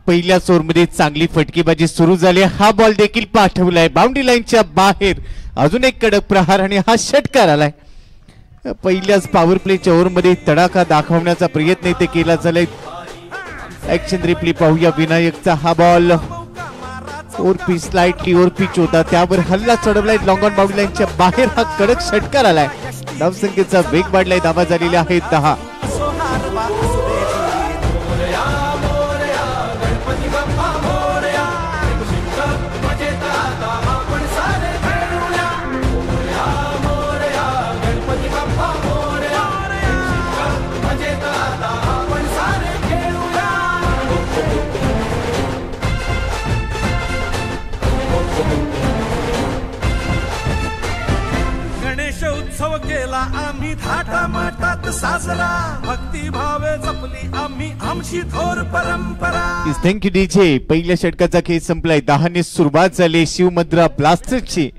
पहिल्या ओव्हरमध्ये चांगली फटकेबाजी सुरू झाली. हा बॉल देखील पाठवलाय बाउंड्री लाईनच्या बाहेर. अजून एक कडक प्रहार आणि हा षटकार आलाय. पहिल्याच पॉवर प्लेच्या ओव्हरमध्ये तडाखा दाखवण्याचा प्रयत्न इथे केला झालाय. ऍक्शन रिप्ले पाहूया. विनायकचा हा बॉल ओरपी स्लाइटली ओरपीच होता, त्यावर हल्ला चढवलाय लॉंग ऑन बाउंड्री लाईनच्या बाहेर. हा कडक षटकार आलाय. धावसंख्येचा वेग वाढलाय. धावा झालेल्या आहेत 10. उत्सव केला आम्ही थाटामाटात साजरा. भक्ती भावे जपली आम्ही आमची थोर परंपरा. Thank you DJ. पहिल्या षटकाचा खेळ संपलाय. 10 ने सुरुवात झाली शिवमुद्रा ब्लास्टर्सची.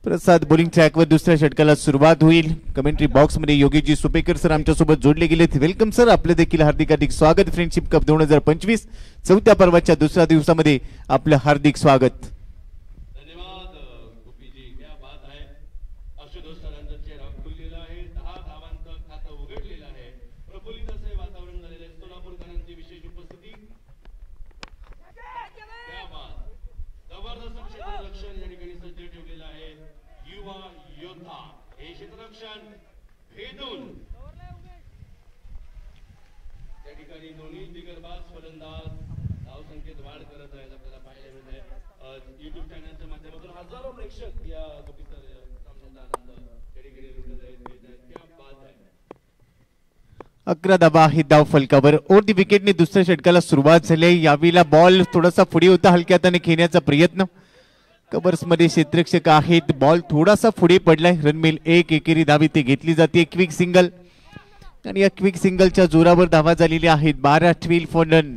प्रसाद बॉलिंग ट्रॅकवर दुसऱ्या षटकाला सुरुवात होईल. कमेंट्री बॉक्स मध्ये योगेशजी सुपेकर सर आमच्या सोबत जोडले गेलेत. Welcome sir. आपले देखील हार्दिक हार्दिक स्वागत. फ्रेंडशिप कप 2025 चौथ्या पर्वाच्या दुसऱ्या दिवसामध्ये आपलं हार्दिक स्वागत. अकरा धावा आहेत धाव फलकावर. ओव्हर दी विकेटने दुसऱ्या षटकाला सुरुवात झाली. यावेळेला बॉल थोडासा पुढे होता. हलक्या हाताने खेळण्याचा प्रयत्न. कव्हर्स मध्ये क्षेत्ररक्षक आहेत. बॉल थोडासा पुढे पडलाय. रनमिल 1 एकेरी धावी ते घेतली जाते. क्विक सिंगल आणि या क्विक सिंगलच्या जोरावर धावा झालेल्या आहेत. 12 12 फॉर रन.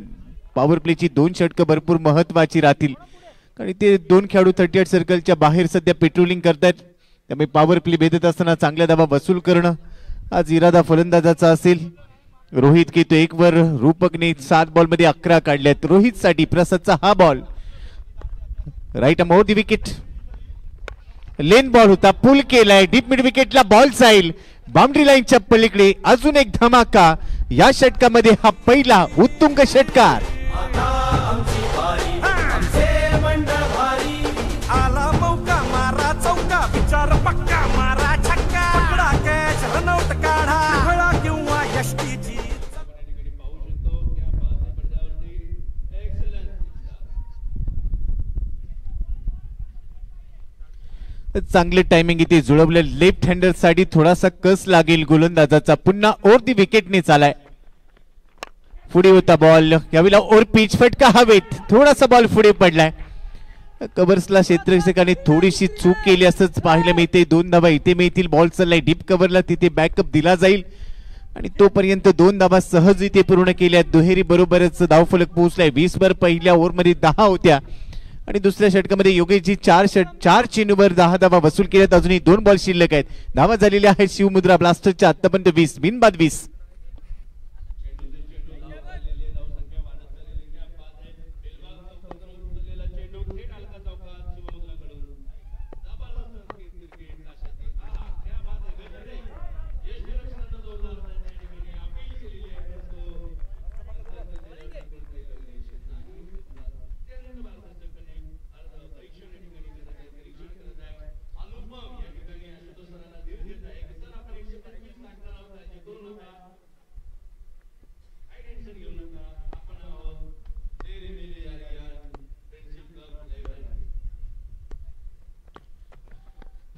पॉवर प्लेची 2 षटकं भरपूर महत्वाची राहतील आणि ते 2 खेळाडू 38 सर्कलच्या बाहेर सध्या पेट्रोलिंग करतात. त्यामुळे पॉवर प्ले भेटत असताना चांगल्या धावा वसूल करणं आज इरादा फलंदाजाचा असेल. रोहित घेतो एक वर. रूपकने 7 बॉल मध्ये 11 काढल्यात. रोहित साठी प्रसादचा हा ball right arm over the wicket. Length ball होता, पुल केलाय. डीप मिड विकेटला बॉल जाईल. बाउंड्री लाईनच्या पलीकडे अजून एक धमाका. या षटकामध्ये हा पहिला उत्तुंग षटकार. आला मौका मारा चौका विचार पक्का मारा छक्का पकडा कॅच रनआउट काढा फळा किंवा यष्टीची. चांगले टायमिंग इथे जुळवले. लेफ्ट हँडर साठी थोडासा कस लागेल गोलंदाजाचा. पुन्हा ओर दी विकेटने चालाय. पुढे होता बॉल. यावेळेला ओर पिच फटका हवेत. थोडासा बॉल पुढे पडलाय. कव्हर्सला क्षेत्ररक्षकाने थोडीशी चूक केली असंच पाहायला मिळते. 2 धावा इथे मिळतील. बॉल चाललाय डीप कव्हरला. तिथे बॅकअप दिला जाईल आणि तोपर्यंत 2 धावा सहज इथे पूर्ण केल्या. दुहेरी बरोबरच धावफलक पोहोचलाय. 20 वर पहिल्या ओव्हरमध्ये 10 होत्या आणि दुसऱ्या षटकामध्ये योगेशजी 4 चेंडूवर 10 धावा वसूल केल्यात. अजूनही 2 बॉल शिल्लक आहेत. धावा झालेल्या आहेत शिवमुद्रा ब्लास्टर्सच्या आतापर्यंत 20 बिनबाद 20.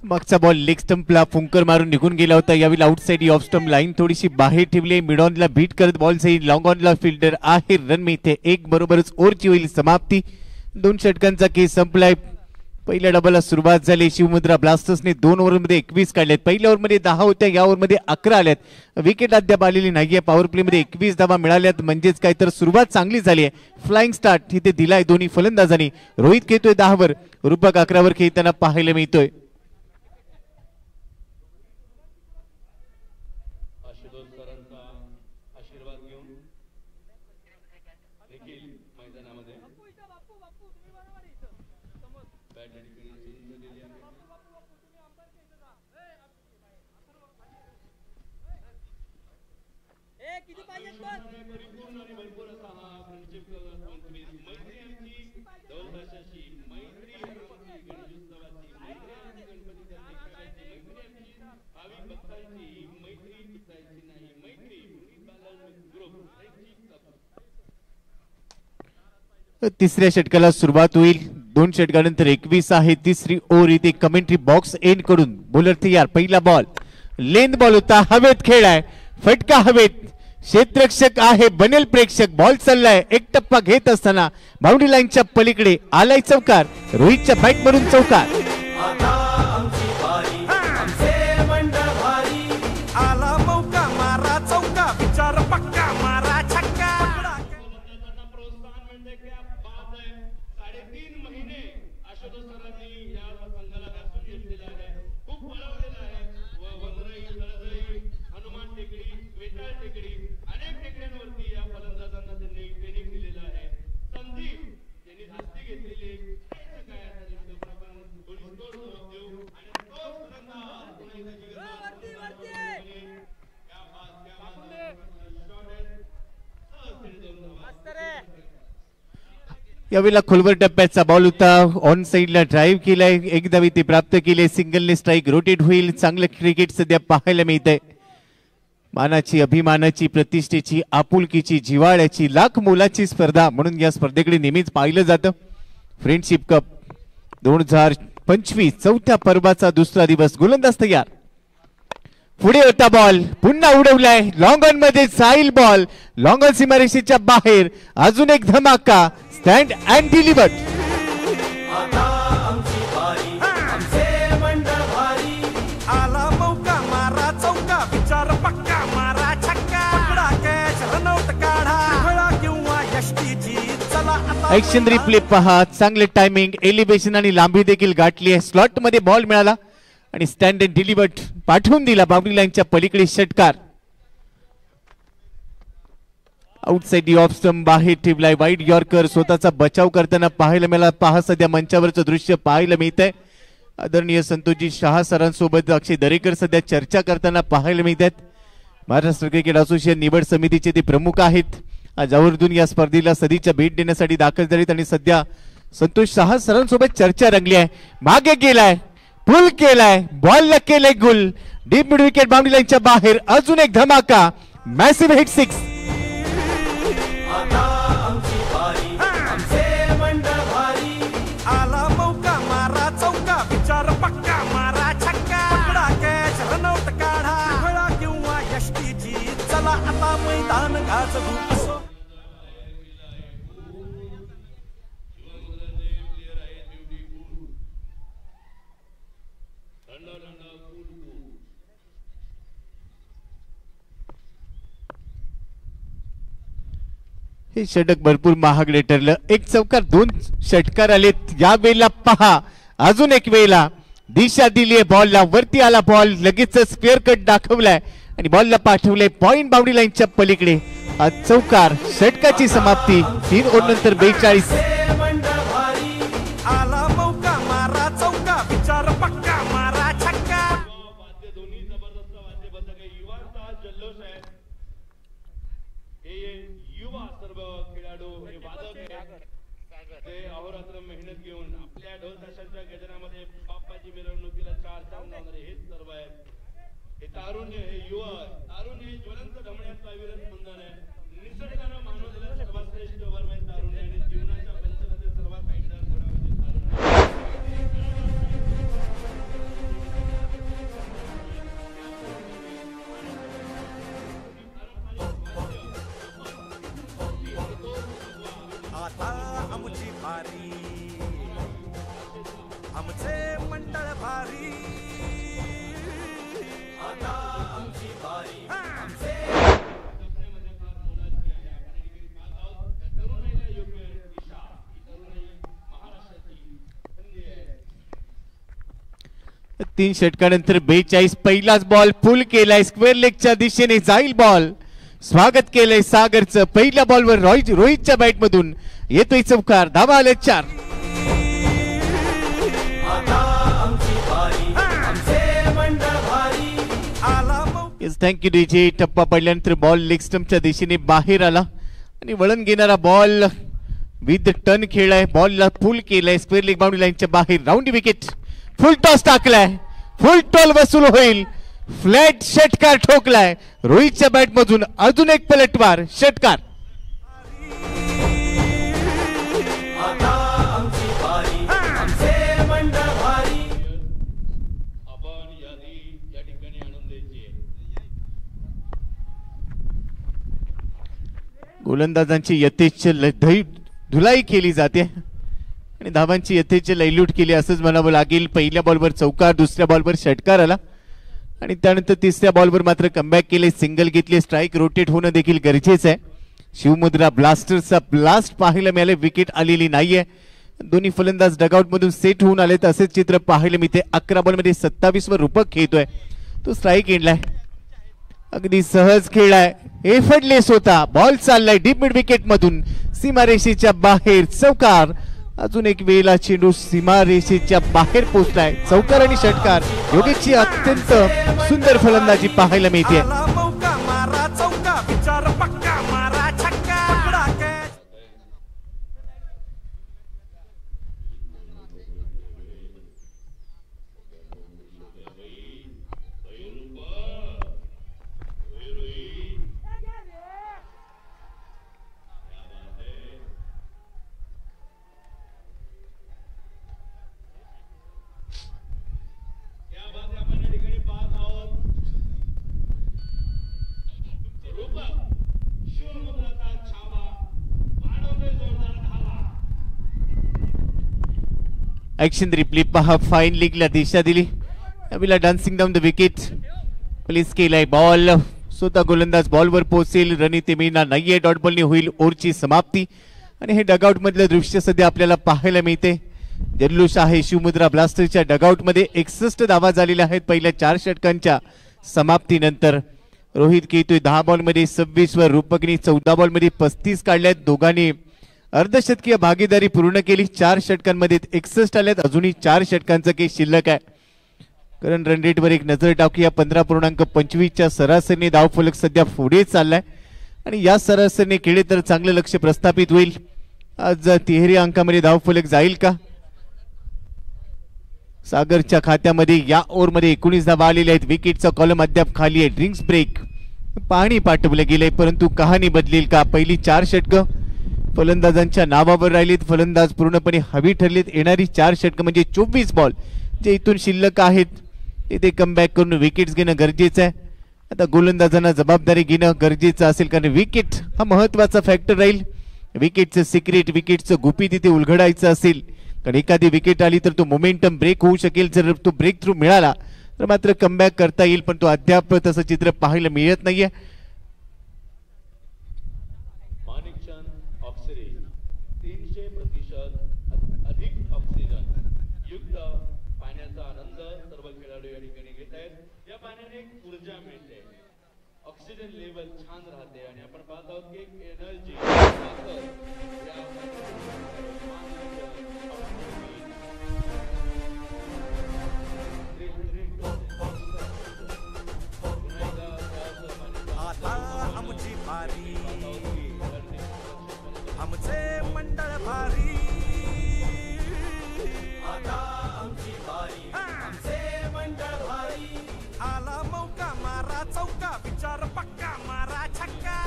मागचा बॉल लेग स्टंपला फुंकर मारून निघून गेला होता. यावेळी आउटसाइड ऑफ स्टंप लाईन थोडीशी बाहेर ठेवली. मिड ऑनला बीट करत बॉल सही. लॉंग ऑनला फिल्डर आहे. रन मिळते. एक बरोबरच ओव्हरची होईल समाप्ती. 2 षटकांचा केस संपलाय. पहिल्या डबलला सुरुवात झाली. शिवमुद्रा ब्लास्टर्सने 2 ओव्हरमध्ये 21 काढल्यात. पहिल्या ओव्हरमध्ये 10 होत्या. या ओव्हरमध्ये 11 आल्यात. विकेट अद्याप आलेली नाहीये. पॉवर प्ले मध्ये 21 धावा मिळाल्यात. म्हणजेच काय तर सुरुवात चांगली झाली आहे. फ्लाइंग स्टार्ट इथे दिलाय दोन्ही फलंदाजांनी. रोहित खेळतोय 10 वर. रूपक 11 वर खेळताना पाहायला मिळतोय. तिसऱ्या षटकाला सुरुवात होईल. 2 षटकानंतर 21 आहे. तिसरी ओव्हर इथे कमेंट्री बॉक्स एंड कडून बॉलर तयार. पहिला बॉल लेंथ बॉल होता. हवेत खेळाय. फटका हवेत. क्षेत्ररक्षक आहे. बनेल प्रेक्षक. बॉल चाललाय. एक टप्पा घेत असताना बाउंड्री लाईनच्या पलीकडे आलाय चौकार. रोहितच्या बॅट मधून चौकार. आला मौका मारा चौका विचार पक्का मारा छक्का. यावेळेला खोलवर टप्प्याचा बॉल होता. ऑन साइडला ड्राईव्ह केलाय. एक धाव ते प्राप्त केले. सिंगलने स्ट्राईक रोटेट होईल. चांगलं क्रिकेट सध्या पाहायला मिळतंय. मानाची, अभिमानाची, प्रतिष्ठेची, आपुलकीची, जिव्हाळ्याची, लाख मोलाची स्पर्धा म्हणून या स्पर्धेकडे नेहमीच पाहिलं जातं. फ्रेंडशिप कप 2025 चौथ्या पर्वाचा दुसरा दिवस. गोलंदाज तयार. पुढे होता बॉल. पुन्हा उडवलाय. लॉंग ऑन मध्ये जाईल बॉल. लॉंग ऑन सीमारेषेच्या बाहेर. अजून एक धमाका. Stand and delivered. आला मौका मारा चौका विचार पक्का मारा छक्का पकडा कॅच रनआउट काढा फळा किंवा यष्टीची. चला ऍक्शन रिप्ले पहा. चांगले टायमिंग, एलिव्हेशन आणि लांबी देखील गाठली आहे. स्लॉट मध्ये बॉल मिळाला आणि स्टँड अँड डिलिव्हर्ड पाठवून दिला बाउंड्री लाईनच्या पलीकडे षटकार. आउटसाइड दी ऑफ स्टंप बाहेर ठेवलाय. वाईड यॉर्कर स्वतःचा बचाव करताना पाहायला मिळाला. पहा सध्या मंचावरचं दृश्य पाहायला मिळत आहे. आदरणीय संतोषजी शहा सरांसोबत अक्षय दरेकर सध्या चर्चा करताना पाहायला मिळत आहेत. महाराष्ट्र क्रिकेट असोसिएशन निवड समितीचे ते प्रमुख आहेत. आज आवर्जून या स्पर्धेला सदिच्छा भेट देण्यासाठी दाखल झालेत आणि सध्या संतोष शहा सरांसोबत चर्चा रंगली आहे. मागे गेलाय, पुल केलाय, बॉलला केलंय गुल. डीप मिड विकेट बाउंड्री लाईनच्या बाहेर. अजून एक धमाका, मॅसिव्ह हिट 6. आला मौका मारा चौका विचार पक्का मारा छक्का पकडा कॅच रनआउट काढा फळा किंवा यष्टीची चला आता मैदान गाजवू असो. हे षटक भरपूर महागडे ठरलं. एक चौकार, 2 षटकार आलेत. या वेळेला पहा, अजून एक वेळेला दिशा दिलीये बॉलला. वरती आला बॉल, लगेच स्क्वेअर कट दाखवलाय आणि बॉलला पाठवलंय पॉइंट बाउंड्री लाईनच्या पलीकडे. चौकार, षटकाची समाप्ती. 3 ओव्हर नंतर 42. आला मौका मारा चौका विचार पक्का मारा छक्का. अहोरात्र मेहनत घेऊन आपल्या ढोल ताशांच्या गजरामध्ये बाप्पाची मिरवणुकीला 4 चांद लावणारे हेच सर्व आहेत. हे तारुण्य, हे युवा तारुण्य, हे ज्वलंत धमण्यातला विरत स्पंदन आहे. निसर्गानं मानवलेला सर्वश्रेष्ठ वर्म आहे तारुण्य आणि जीवनाच्या पंचरथातील सर्वात पायदार घोडा म्हणजे आता आमची भारी, आमचे मंडळ भारी. आता आमची भारी, आमचे तीन षटकानंतर 42. पहिलाच बॉल पुल केलाय. स्क्वेअर लेगच्या दिशेने जाईल बॉल. स्वागत केलंय सागरचं. पहिल्या बॉलवर रोहितच्या बॅट मधून येतोय चौकार. धावा आले 4. Thank you DJ. टप्पा पडल्यानंतर बॉल लेग स्टंपच्या दिशेने बाहेर आला आणि वळण घेणारा बॉल विथ टर्न खेळलाय. बॉलला पुल केलाय स्क्वेअर लेग बाउंड्री लाईनच्या बाहेर. Round wicket. फुल टॉस टाकलाय. फुल टॉल वसूल होईल. फ्लॅट षटकार ठोकलाय रोहितच्या बॅट मधून. अजून एक पलटवार षटकार. गोलंदाजांची यथेच्छ धुलाई केली जाते आणि धावांची यथेच्छ लयलूट केली असंच म्हणावं लागेल. पहिल्या बॉलवर चौकार, दुसऱ्या बॉलवर षटकार आला आणि त्यानंतर तिसऱ्या बॉलवर मात्र कमबॅक केले. सिंगल घेतले. स्ट्राईक रोटेट होणं देखील गरजेचं आहे. शिवमुद्रा ब्लास्टर्सचा ब्लास्ट पाहायला मिळाले. विकेट आलेली नाहीये. दोन्ही फलंदाज डगआउट मधून सेट होऊन आले. असेच चित्र पाहायला मिळते. 11 बॉलमध्ये 27 वर रूपक खेळतोय तो. स्ट्राईक एंडलाय. अगदी सहज खेळलाय. एफर्टलेस होता. बॉल चाललाय डीप मिड विकेट मधून सीमारेषेच्या बाहेर. चौकार. अजून एक वेळेला चेंडू सीमारेषेच्या बाहेर पोहोचलाय. चौकार आणि षटकार योगेशची अत्यंत सुंदर फलंदाजी पाहायला मिळते. आला मौका मारा चौका विचार पक्का मारा छक्का पकडा कॅच. ऍक्शन रिप्ले पहा. फाईन लीगला दिशा दिली. अभिला dancing down the wicket. Place केलाय बॉल. स्वतः गोलंदाज बॉलवर पोहोचेल. रणनीती मीना नाहीये. डॉट बॉलने होईल ओव्हरची समाप्ती आणि हे डगआउट मधलं दृश्य सध्या आपल्याला पाहायला मिळते. जल्लोष आहे शिवमुद्रा ब्लास्टरच्या डगआउट मध्ये 61 धावा झालेल्या आहेत पहिल्या 4 षटकांच्या समाप्तीनंतर. रोहित केतुय 10 बॉल मध्ये 26 वर, रूपकनी 14 बॉल मध्ये 35 काढल्यात. दोघांनी अर्धशतकीय भागीदारी पूर्ण केली. 4 षटकांमध्ये 61 आल्यात. अजूनही 4 षटकांचं काही शिल्लक आहे. कारण रन रेट वर एक नजर टाकूया. 15.25च्या सरासरीने धावफलक सध्या पुढे चाललाय आणि या सरासरीने खेळले तर चांगलं लक्ष प्रस्थापित होईल. आज तिहेरी अंकामध्ये धावफलक जाईल का? सागरच्या खात्यामध्ये या ओव्हरमध्ये 19 धावा आलेल्या आहेत. विकेटचा कॉलम अद्याप खाली आहे. ड्रिंक्स ब्रेक पाणी पाठवलं गेलंय परंतु कहाणी बदलेल का? पहिली 4 षटकं फलंदाजांच्या नावावर राहिलीत. फलंदाज पूर्णपणे हवी ठरलीत. येणारी 4 षटकं म्हणजे 24 बॉल जे इथून शिल्लक आहेत तिथे कमबॅक करून विकेट्स घेणं गरजेचं आहे. आता गोलंदाजांना जबाबदारी घेणं गरजेचं असेल कारण विकेट हा महत्वाचा फॅक्टर राहील. विकेटचं सिक्रेट, विकेटचं गुपित तिथे उलगडायचं असेल कारण एखादी विकेट आली तर तो मोमेंटम ब्रेक होऊ शकेल. जर तो ब्रेक थ्रू मिळाला तर मात्र कमबॅक करता येईल पण तो अद्याप तसं चित्र पाहायला मिळत नाहीये. ऑक्सिजन लेवल छान राहते आणि आपण पाहत आहोत की एनर्जी आता आमची भारी, आमचे मंडळ भारी. आता आमची भारी, आमचे मंडळ भारी. आला मौका मारा चौका, विचार पक्का मारा छक्का.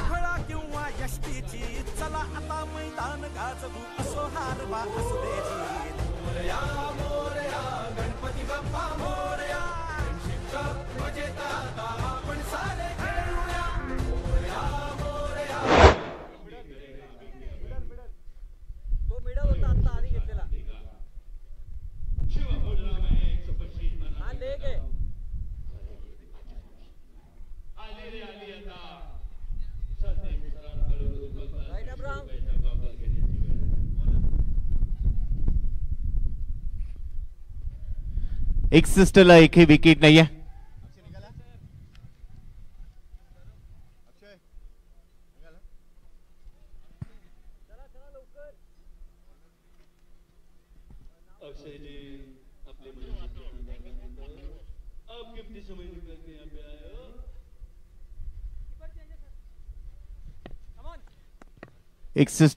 खळा किंवा यष्टीची चला आता मैदान गाजवू. असो हार वा असू दे जीत. मोरया मोरया गणपती बाप्पा मोरया. मजेत आता आपण सारे खेळूया. मोरया मोरया. तो मिडल होता आता आधी घेतलेला. हा लेग आहे. Right Abraham. 61 ला एकही विकेट नाहीये.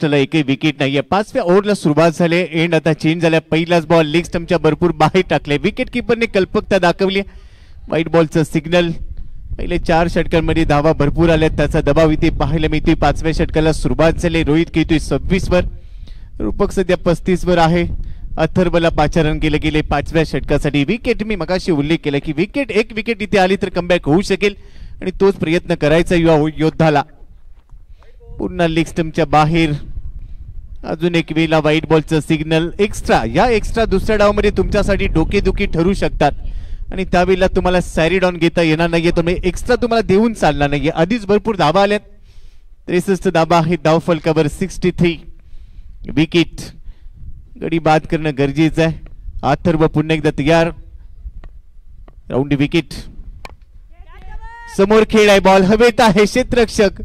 ला एकही विकेट नाहीये. 5व्या ओव्हरला सुरुवात झाली. एंड आता चेंज झाल्या. पहिलाच बॉल लेग स्टंपच्या भरपूर बाहेर टाकले. विकेट किपरने कल्पकता दाखवली. व्हाईट बॉलचं सिग्नल. पहिले 4 षटकांमध्ये धावा भरपूर आल्यात. त्याचा दबाव इथे पाहायला मिळतोय. 5व्या षटकाला सुरुवात झाली. रोहित केतुय 26 वर, रूपक सध्या 35 वर आहे. अथर्वला पाचारण केलं गेले 5व्या षटकासाठी. विकेट मी मगाशी उल्लेख केला की विकेट एक विकेट इथे आली तर कमबॅक होऊ शकेल आणि तोच प्रयत्न करायचा योद्धाला. पुन्हा लेग स्टंपच्या बाहेर. अजून एक वेळेला व्हाईट बॉलचं सिग्नल. एक्स्ट्रा, या एक्स्ट्रा दुसऱ्या डावामध्ये तुमच्यासाठी डोकेदुखी ठरू शकतात आणि त्यावेळेला तुम्हाला सॅरीडॉन घेता येणार नाहीये. तुम्ही एक्स्ट्रा तुम्हाला देऊन चालणार नाहीये. आधीच भरपूर धावा आल्यात. 63 धावा आहेत धावफलकावर. 63 विकेट गडी बाद करणं गरजेचं आहे. अथर्व पुन्हा एकदा तयार. Round wicket. समोर खेळ आहे. बॉल हवेत आहे. क्षेत्ररक्षक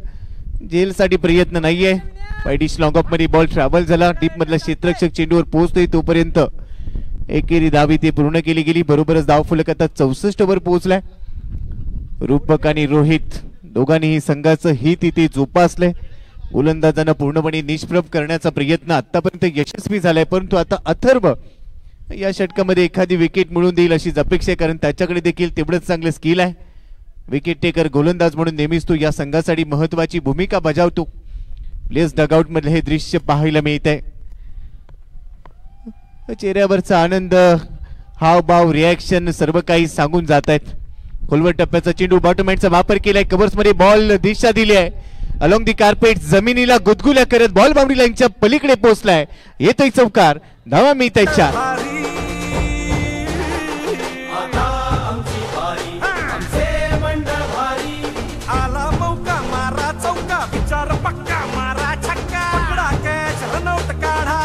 जेल साठी प्रयत्न नाहीये. वाईडिश लॉंग ऑफ मध्ये बॉल ट्रॅव्हल झाला. डीप मधला क्षेत्ररक्षक चेंडूवर पोहोचतोय तोपर्यंत एकेरी धावी ती पूर्ण केली गेली. बरोबरच धावफलक आता 64 वर पोहोचलाय. रूपक आणि रोहित दोघांनीही संघाचं हित इथे जोपासलंय. गोलंदाजांना पूर्णपणे निष्प्रभ करण्याचा प्रयत्न आतापर्यंत यशस्वी झालाय परंतु आता अथर्व या षटकामध्ये एखादी विकेट मिळवून देईल अशीच अपेक्षा आहे कारण त्याच्याकडे देखील तेवढंच चांगलं स्किल आहे. विकेट टेकर गोलंदाज म्हणून नेहमीच तो या संघासाठी महत्वाची भूमिका बजावतो. प्लेस डगआउट मधले हे दृश्य पाहायला मिळत आहे. चेहऱ्यावरचा आनंद, हावभाव, रिॲक्शन सर्व काही सांगून जात आहेत. खोलवर टप्प्याचा चेंडू बॉटमहँडचा वापर केलाय. कव्हर्स मध्ये बॉल दिशा दिली आहे. अलॉंग दी कार्पेट जमिनीला गुदगुल्या करत बॉल बाउंड्री लाईनच्या पलीकडे पोहोचलाय. येतोय चौकार. धावा मिळत आहेत 4. आला मौका मारा चौका. विचार पक्का मारा छक्का. पकडा कॅच रनआउट काढा.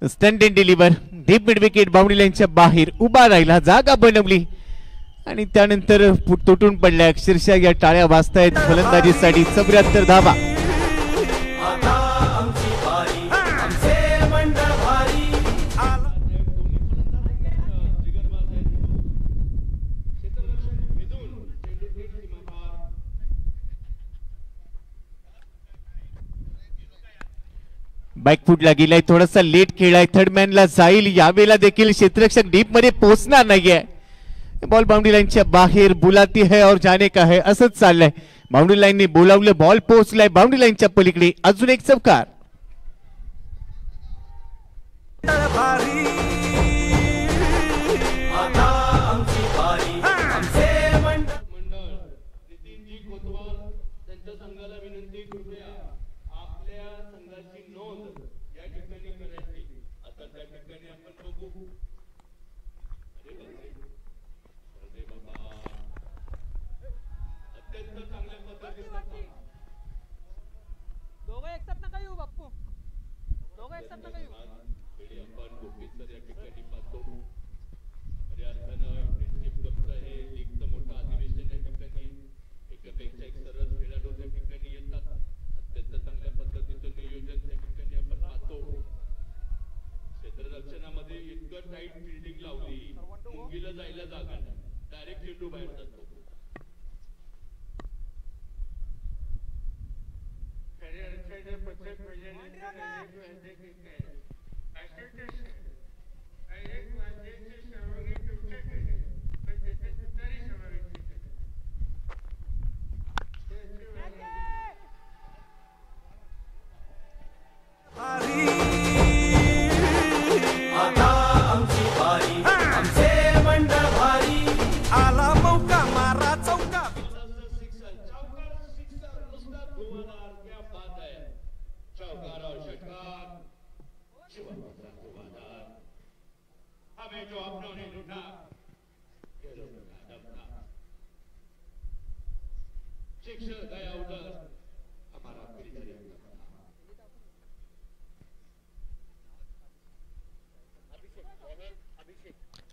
Stunt and deliver deep mid wicket boundary लाईनच्या बाहेर उभा राहिला, जागा बनवली आणि त्यानंतर तुटून पडल्या. अक्षरशः या टाळ्या वाजतायत फलंदाजीसाठी. 74 धावा. बॅकफुटला गेलाय, थोडासा लेट खेळाय, थर्ड मॅनला जाईल. यावेळेला देखील क्षेत्ररक्षक डीप मध्ये पोहोचणार नाहीये. बॉल बाउंड्री लाईनच्या बाहेर. बुलाती है और जाने का है असंच चाललंय. बाउंड्री लाईनने बोलावलं, बॉल पोहोचलाय बाउंड्री लाईनच्या पलीकडे. अजून एक चौकार.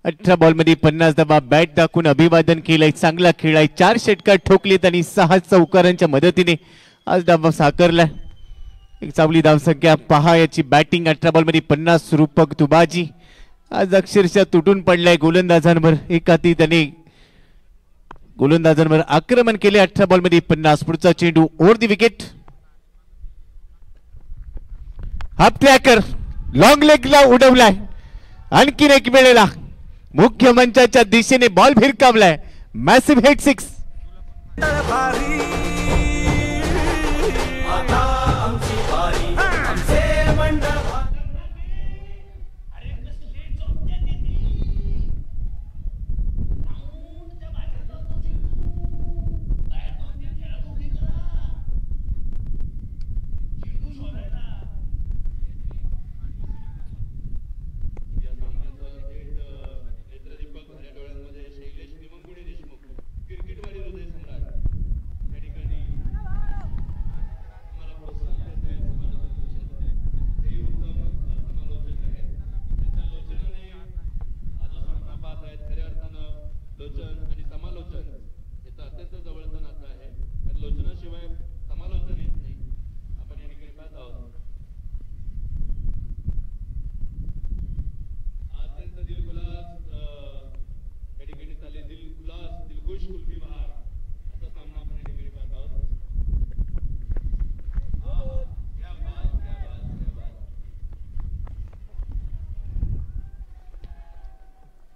अठरा बॉल मध्ये 50 धावा. बॅट दाखवून अभिवादन केलंय. चांगला खेळाय. 4 षटकार ठोकलीत आणि 6 चौकारांच्या मदतीने आज डाव साकारला. एक चांगली धावसंख्या पहा याची बॅटिंग. 18 बॉल मध्ये 50. रूपक तुबाजी आज अक्षरशः तुटून पडलाय गोलंदाजांवर. एकाती त्याने गोलंदाजांवर आक्रमण केले. 18 बॉल मध्ये 50. पुढचा चेंडू over the wicket. Half tracker long लेगला उडवलाय. आणखीन एक वेळेला मुख्य मंचाच्या दिशेने बॉल भिरकावलाय. Massive hit 6.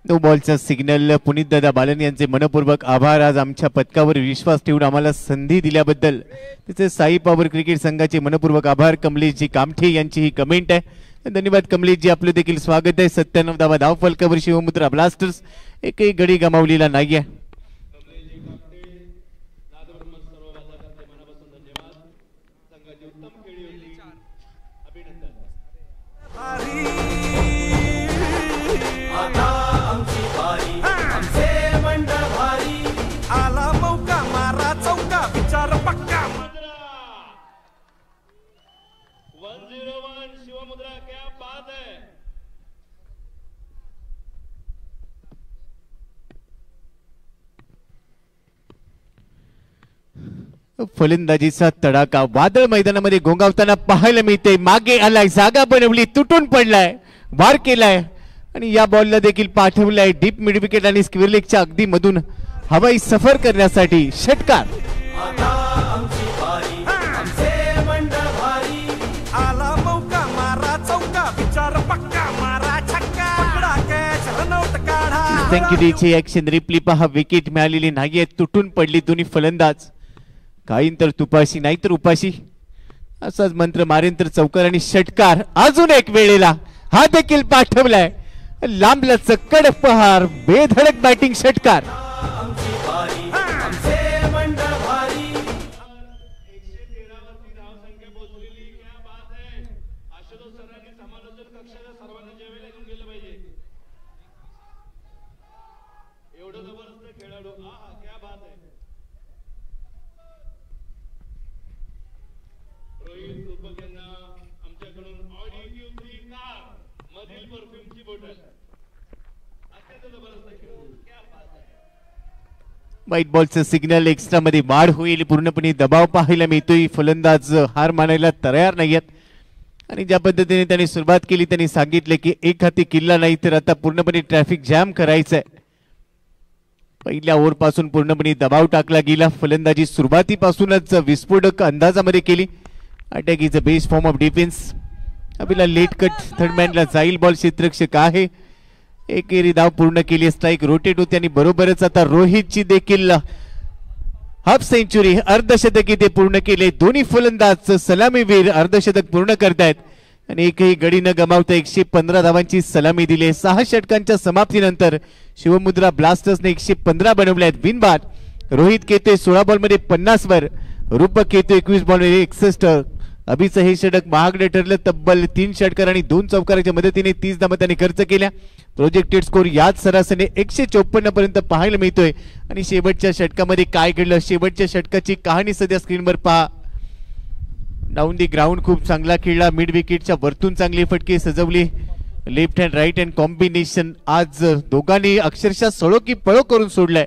नो बॉलचा सिग्नल. पुनीत दादा बालन यांचे मनपूर्वक आभार. आज आमच्या पदकावर विश्वास ठेवून आम्हाला संधी दिल्याबद्दल तिचे साई पॉवर क्रिकेट संघाचे मनपूर्वक आभार. कमलेशजी कामठे यांची ही कमेंट आहे. धन्यवाद कमलेशजी. आपलं देखील स्वागत आहे. 97 धावा धाव फलकावर शिवमुद्रा ब्लास्टर्स एकही गडी गमावलेला नाहीये. आला मौका मारा चौका विचार पक्का. 101 शिवमुद्रा क्या बात है. फलंदाजीचा तडाखा वादळ मैदानामध्ये घोंगावताना पाहायला मिळते. मागे आलाय, जागा बनवली, तुटून पडलाय, वार केलाय आणि या बॉलला देखील पाठवलाय डीप मिड विकेट आणि स्क्वेअर लेगच्या अगदी मधून हवाई सफर करण्यासाठी षटकार. आला मौका मारा चौका विचार पक्का मारा छक्का पकडा कॅच रनआउट काढा. सेंचुरीची ऍक्शन रिप्ली पहा. विकेट मिळालेली नाहीये, तुटून पडली दोन्ही फलंदाज. काही तर तुपाशी नाही तर उपाशी असाच मंत्र मारेन तर चौकार आणि षटकार. अजून एक वेळेला हा देखील पाठवलाय. लांबला चक्कड पहार, बेधडक बॅटिंग, षटकार. व्हाईट बॉलचं सिग्नल. एक्स्ट्रा मध्ये वाढ होईल. पूर्णपणे दबाव पाहायला मिळतोय. फलंदाज हार मानायला तयार नाहीयेत आणि ज्या पद्धतीने त्यांनी सुरुवात केली त्यांनी सांगितले की एक हाती किल्ला नाही तर आता पूर्णपणे ट्रॅफिक जॅम करायचंय. पहिल्या ओव्हर पासून पूर्णपणे दबाव टाकला गेला. फलंदाजी सुरुवातीपासूनच विस्फोटक अंदाजामध्ये केली. Attack is a best form of defence. अभिला लेट कट थर्डमॅनला जाईल बॉल. क्षेत्ररक्षक आहे. एकेरी धाव पूर्ण केली. स्ट्राईक रोटेट होते आणि बरोबरच आता रोहितची देखील हाफ सेंचुरी, अर्धशतक इथे पूर्ण केले. दोन्ही फलंदाज सलामीवीर अर्धशतक पूर्ण करतायत आणि एकही गडी न गमावता 115 धावांची सलामी दिली. 6 षटकांच्या समाप्तीनंतर शिवमुद्रा ब्लास्टर्सने 115 बनवले आहेत बिनबाद. रोहित केतोय 16 बॉलमध्ये 50 वर, रूपक केतोय 21 बॉलमध्ये 61. अभिचं हे षटक महागडे ठरलं. तब्बल 3 षटकार आणि 2 चौकाराच्या मदतीने 30 धावा त्यांनी खर्च केल्या. प्रोजेक्टेड स्कोर याच सरासरीने 154 पर्यंत पाहायला मिळतोय. आणि शेवटच्या षटकामध्ये काय घडलं, शेवटच्या षटकाची कहाणी सध्या स्क्रीनवर पहा. डाऊन दी ग्राउंड खूप चांगला खेळला. मिड विकेटच्या वरतून चांगली फटके सजवली. Left hand right hand combination आज दोघांनी अक्षरशः सळो की पळो करून सोडलाय.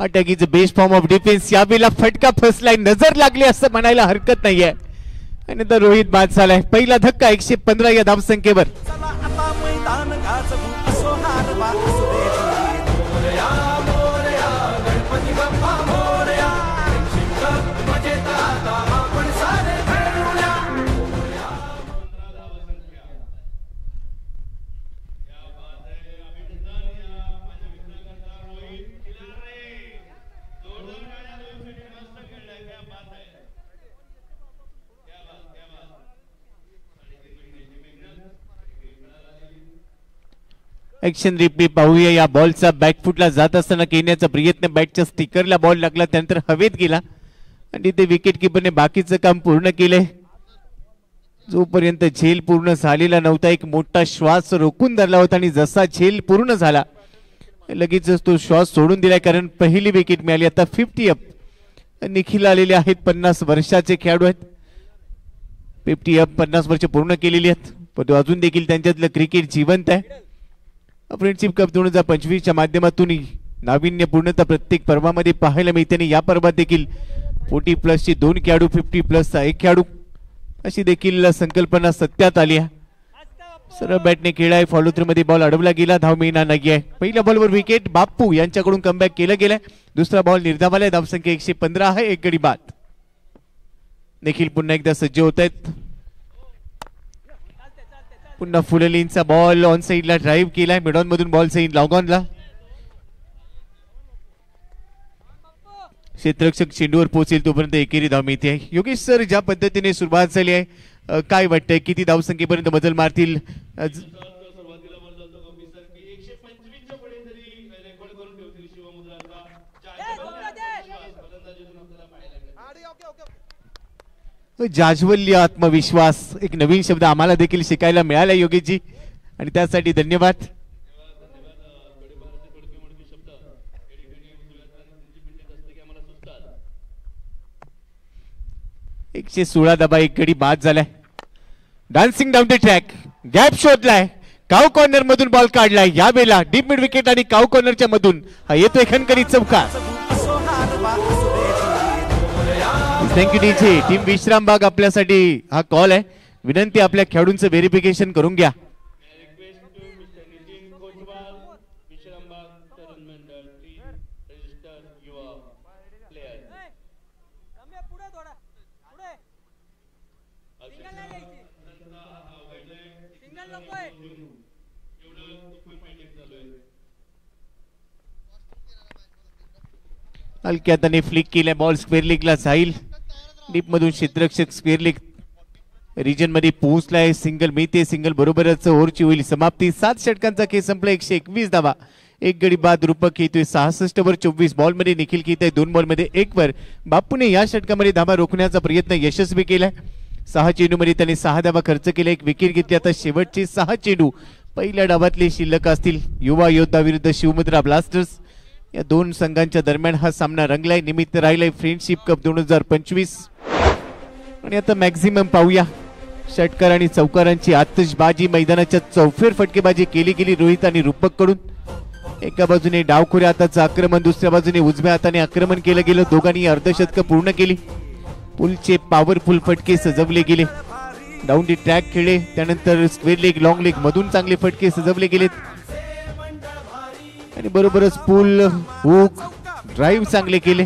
Attack is best form of defence. यावेळेला फटका फसलाय, नजर लागली असं म्हणायला हरकत नाहीये. आणि तर रोहित बाद झालाय. पहिला धक्का 115 या धावसंख्येवर. चला आता मैदान गाजवू असो हार बा असू दे जीत. मोरया मोरया गणपती बाप्पा मोरया. मजेत आता आपण सारे खेळूया. मोरया 15 धावसंख्या. क्या बात है. अभिनंदन या माझ्या मित्रांचा रोहित खिलारे. जोरदार गाड्या रोहितसाठी मस्त खेळलाय. क्या बात है. क्या बात क्या बात. ऍक्शन रिप्ले पाहूया. या बॉलचा बॅकफुटला जात असताना केन्याचा प्रयत्न, बॅटच्या स्टिकरला बॉल लागला, त्यानंतर हवेत गेला आणि तिथे विकेट किपरने बाकीचं काम पूर्ण केलंय. जोपर्यंत झेल पूर्ण झालेला नव्हता एक मोठा श्वास रोखून धरला होता आणि जसा झेल पूर्ण झाला लगेचच तो श्वास सोडून दिलाय. कारण पहिली विकेट मिळाली. आता 50 अप. निखिल आलेले आहेत. 50 वर्षाचे खेळाडू आहेत. 50 अप 50 वर्ष पूर्ण केलेली आहेत. पण अजून देखील त्यांच्यातलं क्रिकेट जिवंत आहे. फ्रेंडशिप कप 2025च्या माध्यमातून नाविन्यपूर्णता प्रत्येक पर्वामध्ये पाहायला मिळते आणि या पर्वात देखील 40+ चे 2 खेळाडू, 50+ चा 1 खेळाडू अशी देखील संकल्पना सत्यात आली आहे. सरळ बॅटने खेळाय. फॉलो थ्रू मध्ये बॉल अडवला गेला. धाव मिळणार नाहीये. पहिल्या बॉलवर विकेट. बाप्पू यांच्याकडून कमबॅक केलं गेलंय. दुसरा बॉल निर्धावाला. धावसंख्या 115 आहे. 1 गडी बाद. निखिल पुन्हा एकदा सज्ज होत आहेत. पुन्हा फुललींचा बॉल ऑन साइडला ड्राईव्ह केलाय. मिडॉन मधून बॉल साईन लॉगॉनला. क्षेत्ररक्षक चेंडूवर पोहोचेल तोपर्यंत एकेरी धाव मिळते आहे. योगेश सर, ज्या पद्धतीने सुरुवात झाली आहे काय वाटतंय, किती धावसंख्येपर्यंत बदल मारतील? सुरुवातीला बोललो होतो कॉपी सर की 125 च्या पुढे तरी रेकॉर्ड करून ठेवतील शिवमुद्राचा. फलंदाजी जाज्वल्य आत्मविश्वास एक नवीन शब्द आम्हाला देखील शिकायला मिळाला योगेशजी आणि त्यासाठी धन्यवाद. 116 धाबा एक गडी बाद झालाय. Dancing down the track gap शोधलाय. काव कॉर्नर मधून बॉल काढलाय. यावेळेला डीप मिड विकेट आणि काव कॉर्नरच्या मधून हा येतोय खणखणीत चौकार. Thank you DJ. टीम विश्रामबाग आपल्यासाठी हा कॉल आहे. विनंती आपल्या खेळाडूंचं व्हेरिफिकेशन करून घ्या. हलक्या त्याने फ्लिक केल्या. बॉल स्क्वेअर लेगला जाईल. डीप मधून क्षेत्ररक्षक स्क्वेअर लेग रिजन मध्ये पोहोचलाय. सिंगल मिळते. सिंगल बरोबरच ओव्हरची होईल समाप्ती. 7 षटकांचा खेळ संपला. 121 धावा एक गडी बाद. रूपक येतोय 66 वर 24. बॉल मध्ये निखिल खेळतोय 2 बॉल मध्ये 1 वर. बापूने या षटकामध्ये धावा रोखण्याचा प्रयत्न यशस्वी केलाय. 6 चेंडू मध्ये त्याने 6 धावा खर्च केले. 1 विकेट घेतली. आता शेवटचे 6 चेंडू पहिल्या डावातले शिल्लक असतील. युवा योद्धा विरुद्ध शिवमुद्रा ब्लास्टर्स या दोन संघांच्या दरम्यान हा सामना रंगलाय. निमित्त राहिलाय फ्रेंडशिप कप 2025. आणि आता मॅक्झिमम पाहूया. षटकार आणि चौकारांची आतषबाजी. मैदानाच्या चौफेर फटकेबाजी केली गेली रोहित आणि रूपक कडून. एका बाजूने डावखोऱ्या हाताचं आक्रमण, दुसऱ्या बाजूने उजव्या हाताने आक्रमण केलं गेलं. दोघांनी अर्धशतक पूर्ण केली. पुलचे पॉवरफुल फटके सजवले गेले. डाऊन दी ट्रॅक खेळले. त्यानंतर स्क्वेअर लेग लॉंग लेग मधून चांगले फटके सजवले गेलेत. आणि बरोबरच पुल हुक ड्राईव्ह चांगले केले.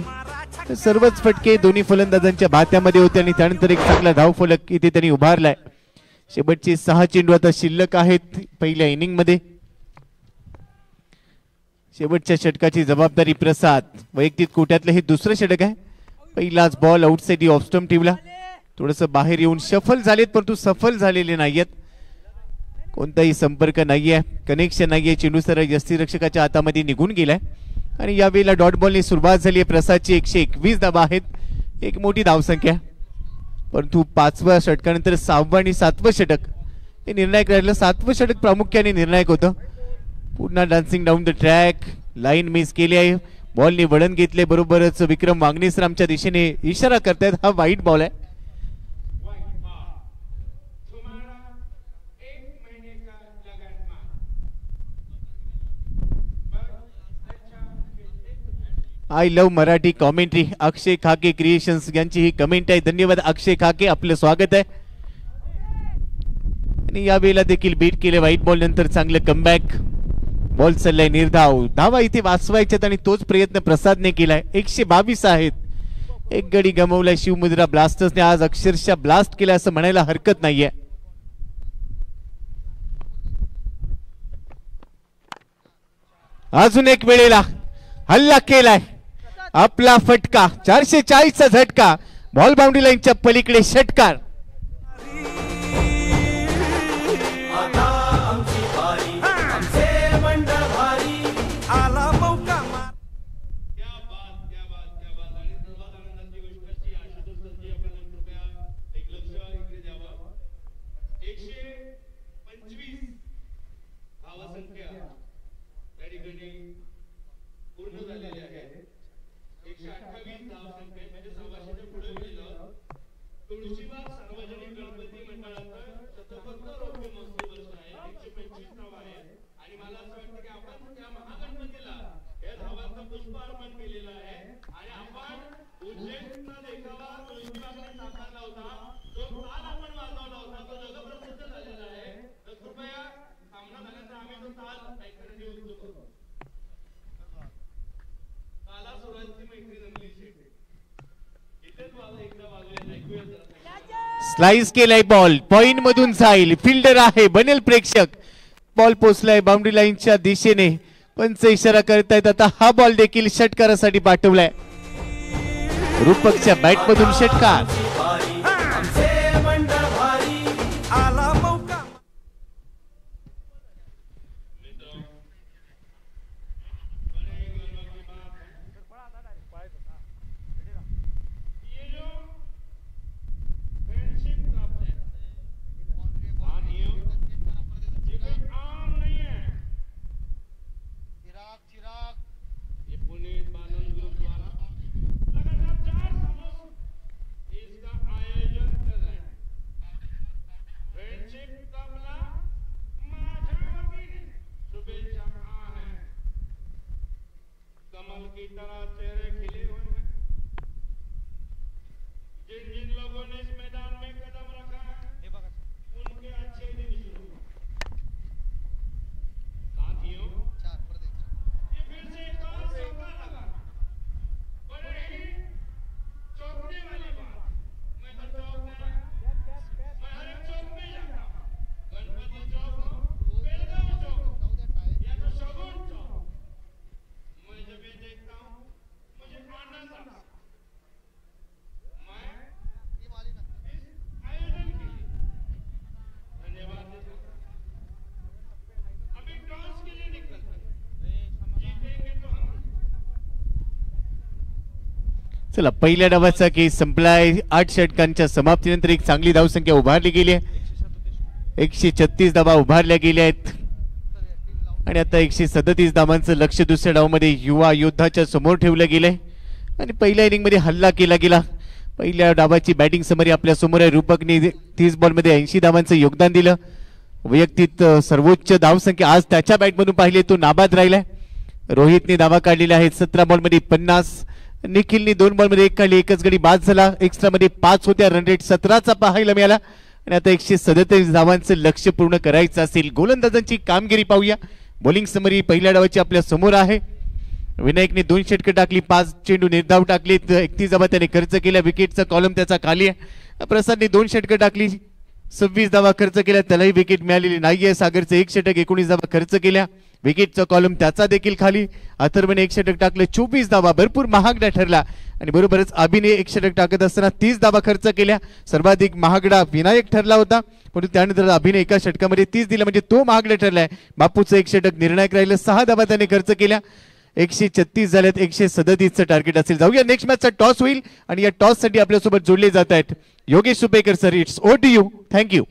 सर्वच फटके दोन्ही फलंदाजांच्या भात्यामध्ये होते. आणि त्यानंतर एक चांगला धाव फलक इथे त्यांनी उभारलाय. शेवटचे 6 चेंडू आता शिल्लक आहेत पहिल्या इनिंग मध्ये. शेवटच्या षटकाची जबाबदारी प्रसाद. वैयक्तिक कोट्यातलं हे दुसरं षटक आहे. पहिलाच बॉल आउटसाइड ऑफ स्टंप ठेवला. थोडस बाहेर येऊन शफल झालेत परंतु सफल झालेले नाहीयेत. कोणताही संपर्क नाहीये, कनेक्शन नाहीये. चेंडू सरळ यष्टीरक्षकाच्या हातामध्ये निघून गेलाय. आणि यावेळेला डॉट बॉलने सुरुवात झाली आहे. प्रसादची 121 धावा आहेत. एक मोठी धावसंख्या. परंतु 5व्या षटकानंतर 6वं आणि 7वं षटक हे निर्णायक राहिलं. 7वं षटक प्रामुख्याने निर्णायक होतं. पुन्हा dancing down the track line miss केली आहे. बॉलने वळण घेतले. बरोबरच विक्रम वांगणेसर आमच्या दिशेने इशारा करतायत. हा वाईट बॉल आहे. I love Marathi commentary. Akshay Khake creations यांची ही कमेंट आहे. धन्यवाद अक्षय खाके, आपलं स्वागत आहे. आणि यावेळेला देखील बीट केले. व्हाईट बॉल नंतर चांगलं कमबॅक. बॉल चाललाय निर्धाव. धावा इथे वाचवायच्यात आणि तोच प्रयत्न प्रसादने केलाय. 122 आहेत. एक गडी गमावलाय शिवमुद्रा ब्लास्टर्सने. आज अक्षरशः ब्लास्ट केला असं म्हणायला हरकत नाहीये. अजून एक वेळेला हल्ला केलाय. आपला फटका 440 चा झटका. बॉल बाउंड्री लाईनच्या पलीकडे षटकार. स्लाइस केलाय बॉल. पॉइंट मधून जाईल. फिल्डर आहे, बनेल प्रेक्षक. बॉल पोचलाय बाउंड्री लाईनच्या दिशेने. पंच इशारा करतायत. आता हा बॉल देखील षटकारासाठी पाठवलाय. रूपकच्या बॅट मधून षटकार. की तरह चेहरे खिले हुए हैं। जिन जिन लोगों ने इस मैदान में कदम रखा है उनके अच्छे दिन शुरू। साथियों, ये फिर से एक और सौदा लगा। बड़े ही चौंकने वाली बात। मैं हर चौक में जाता हूँ। गणपति चौक हो, बेलगांव चौक हो, या तो शगुन चौक, मैं जब ये देखता हूँ मुझे आनंद आता है। मैं इस आयोजन के लिए धन्यवाद देता हूँ। अभी टॉस के लिए निकलते हैं, जीतेंगे तो हम। चला पहिल्या डावाचा केस संपलाय. 8 षटकांच्या समाप्तीनंतर एक चांगली धावसंख्या उभारली गेली आहे. 136 धावा उभारल्या गेल्या आहेत आणि आता 137 धावांचं लक्ष दुसऱ्या डावामध्ये युवा योद्धाच्या समोर ठेवलं गेलंय आणि पहिल्या इनिंग मध्ये हल्ला केला गेला. पहिल्या डावाची बॅटिंग समरी आपल्या समोर आहे. रूपकने 30 बॉलमध्ये 80 धावांचं योगदान दिलं. वैयक्तिक सर्वोच्च धावसंख्या आज त्याच्या बॅटमधून पाहिले तो नाबाद राहिलाय. रोहितने धावा काढलेल्या आहेत 17 बॉलमध्ये 50. निखिलने 2 बॉलमध्ये 1 काढली. एकच गडी बाद झाला. एक्स्ट्रा मध्ये 5 होत्या. रन रेट 17चा पाहायला मिळाला आणि आता 137 धावांचं लक्ष्य पूर्ण करायचं असेल. गोलंदाजांची कामगिरी पाहूया. बॉलिंग समरी पहिल्या डावाची आपल्या समोर आहे. विनायकने 2 षटकं टाकली. 5 चेंडू निर्धाव टाकले. 31 धावा त्याने खर्च केल्या. विकेटचा कॉलम त्याचा खाली आहे. प्रसादने 2 षटकं टाकली. 26 धावा खर्च केल्या. त्यालाही विकेट मिळालेली नाहीये. सागरचं 1 षटक 19 धावा खर्च केल्या. विकेटचा कॉलम त्याचा देखील खाली. अथर्वने 1 षटक टाकलं. 24 धावा भरपूर महागडा ठरला आणि बरोबरच अभिने 1 षटक टाकत असताना 30 धावा खर्च केल्या. सर्वाधिक महागडा विनायक ठरला होता परंतु त्यानंतर अभिने एका षटकामध्ये 30 दिला म्हणजे तो महागडा ठरलाय. बापूचं 1 षटक निर्णायक राहिलं. 6 धावा त्याने खर्च केल्या. 136 झाल्यात. 137चं टार्गेट असेल. जाऊया नेक्स्ट मॅचचा टॉस होईल आणि या टॉस साठी आपल्यासोबत जोडले जात आहेत Yogesh Supekar sir. It's over to you. Thank you.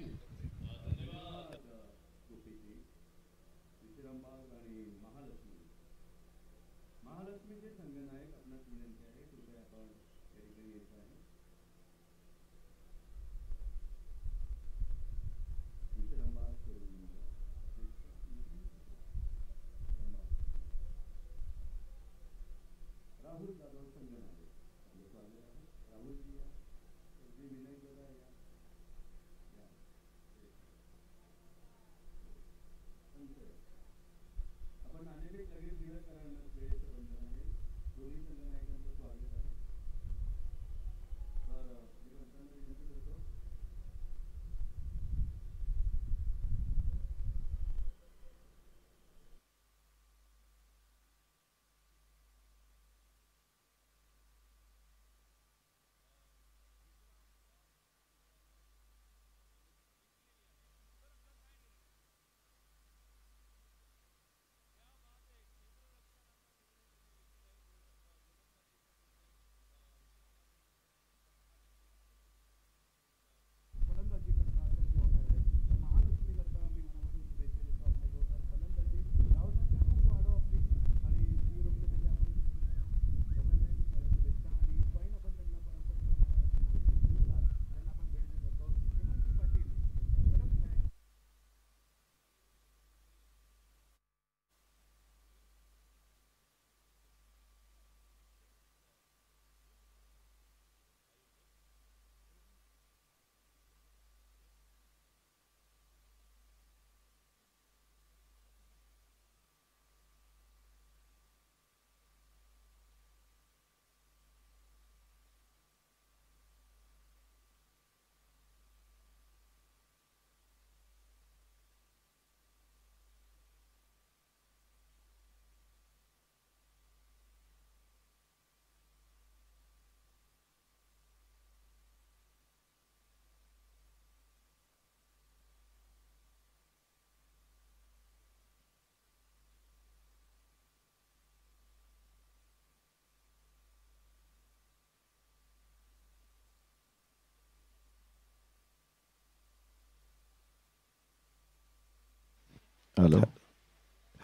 Hello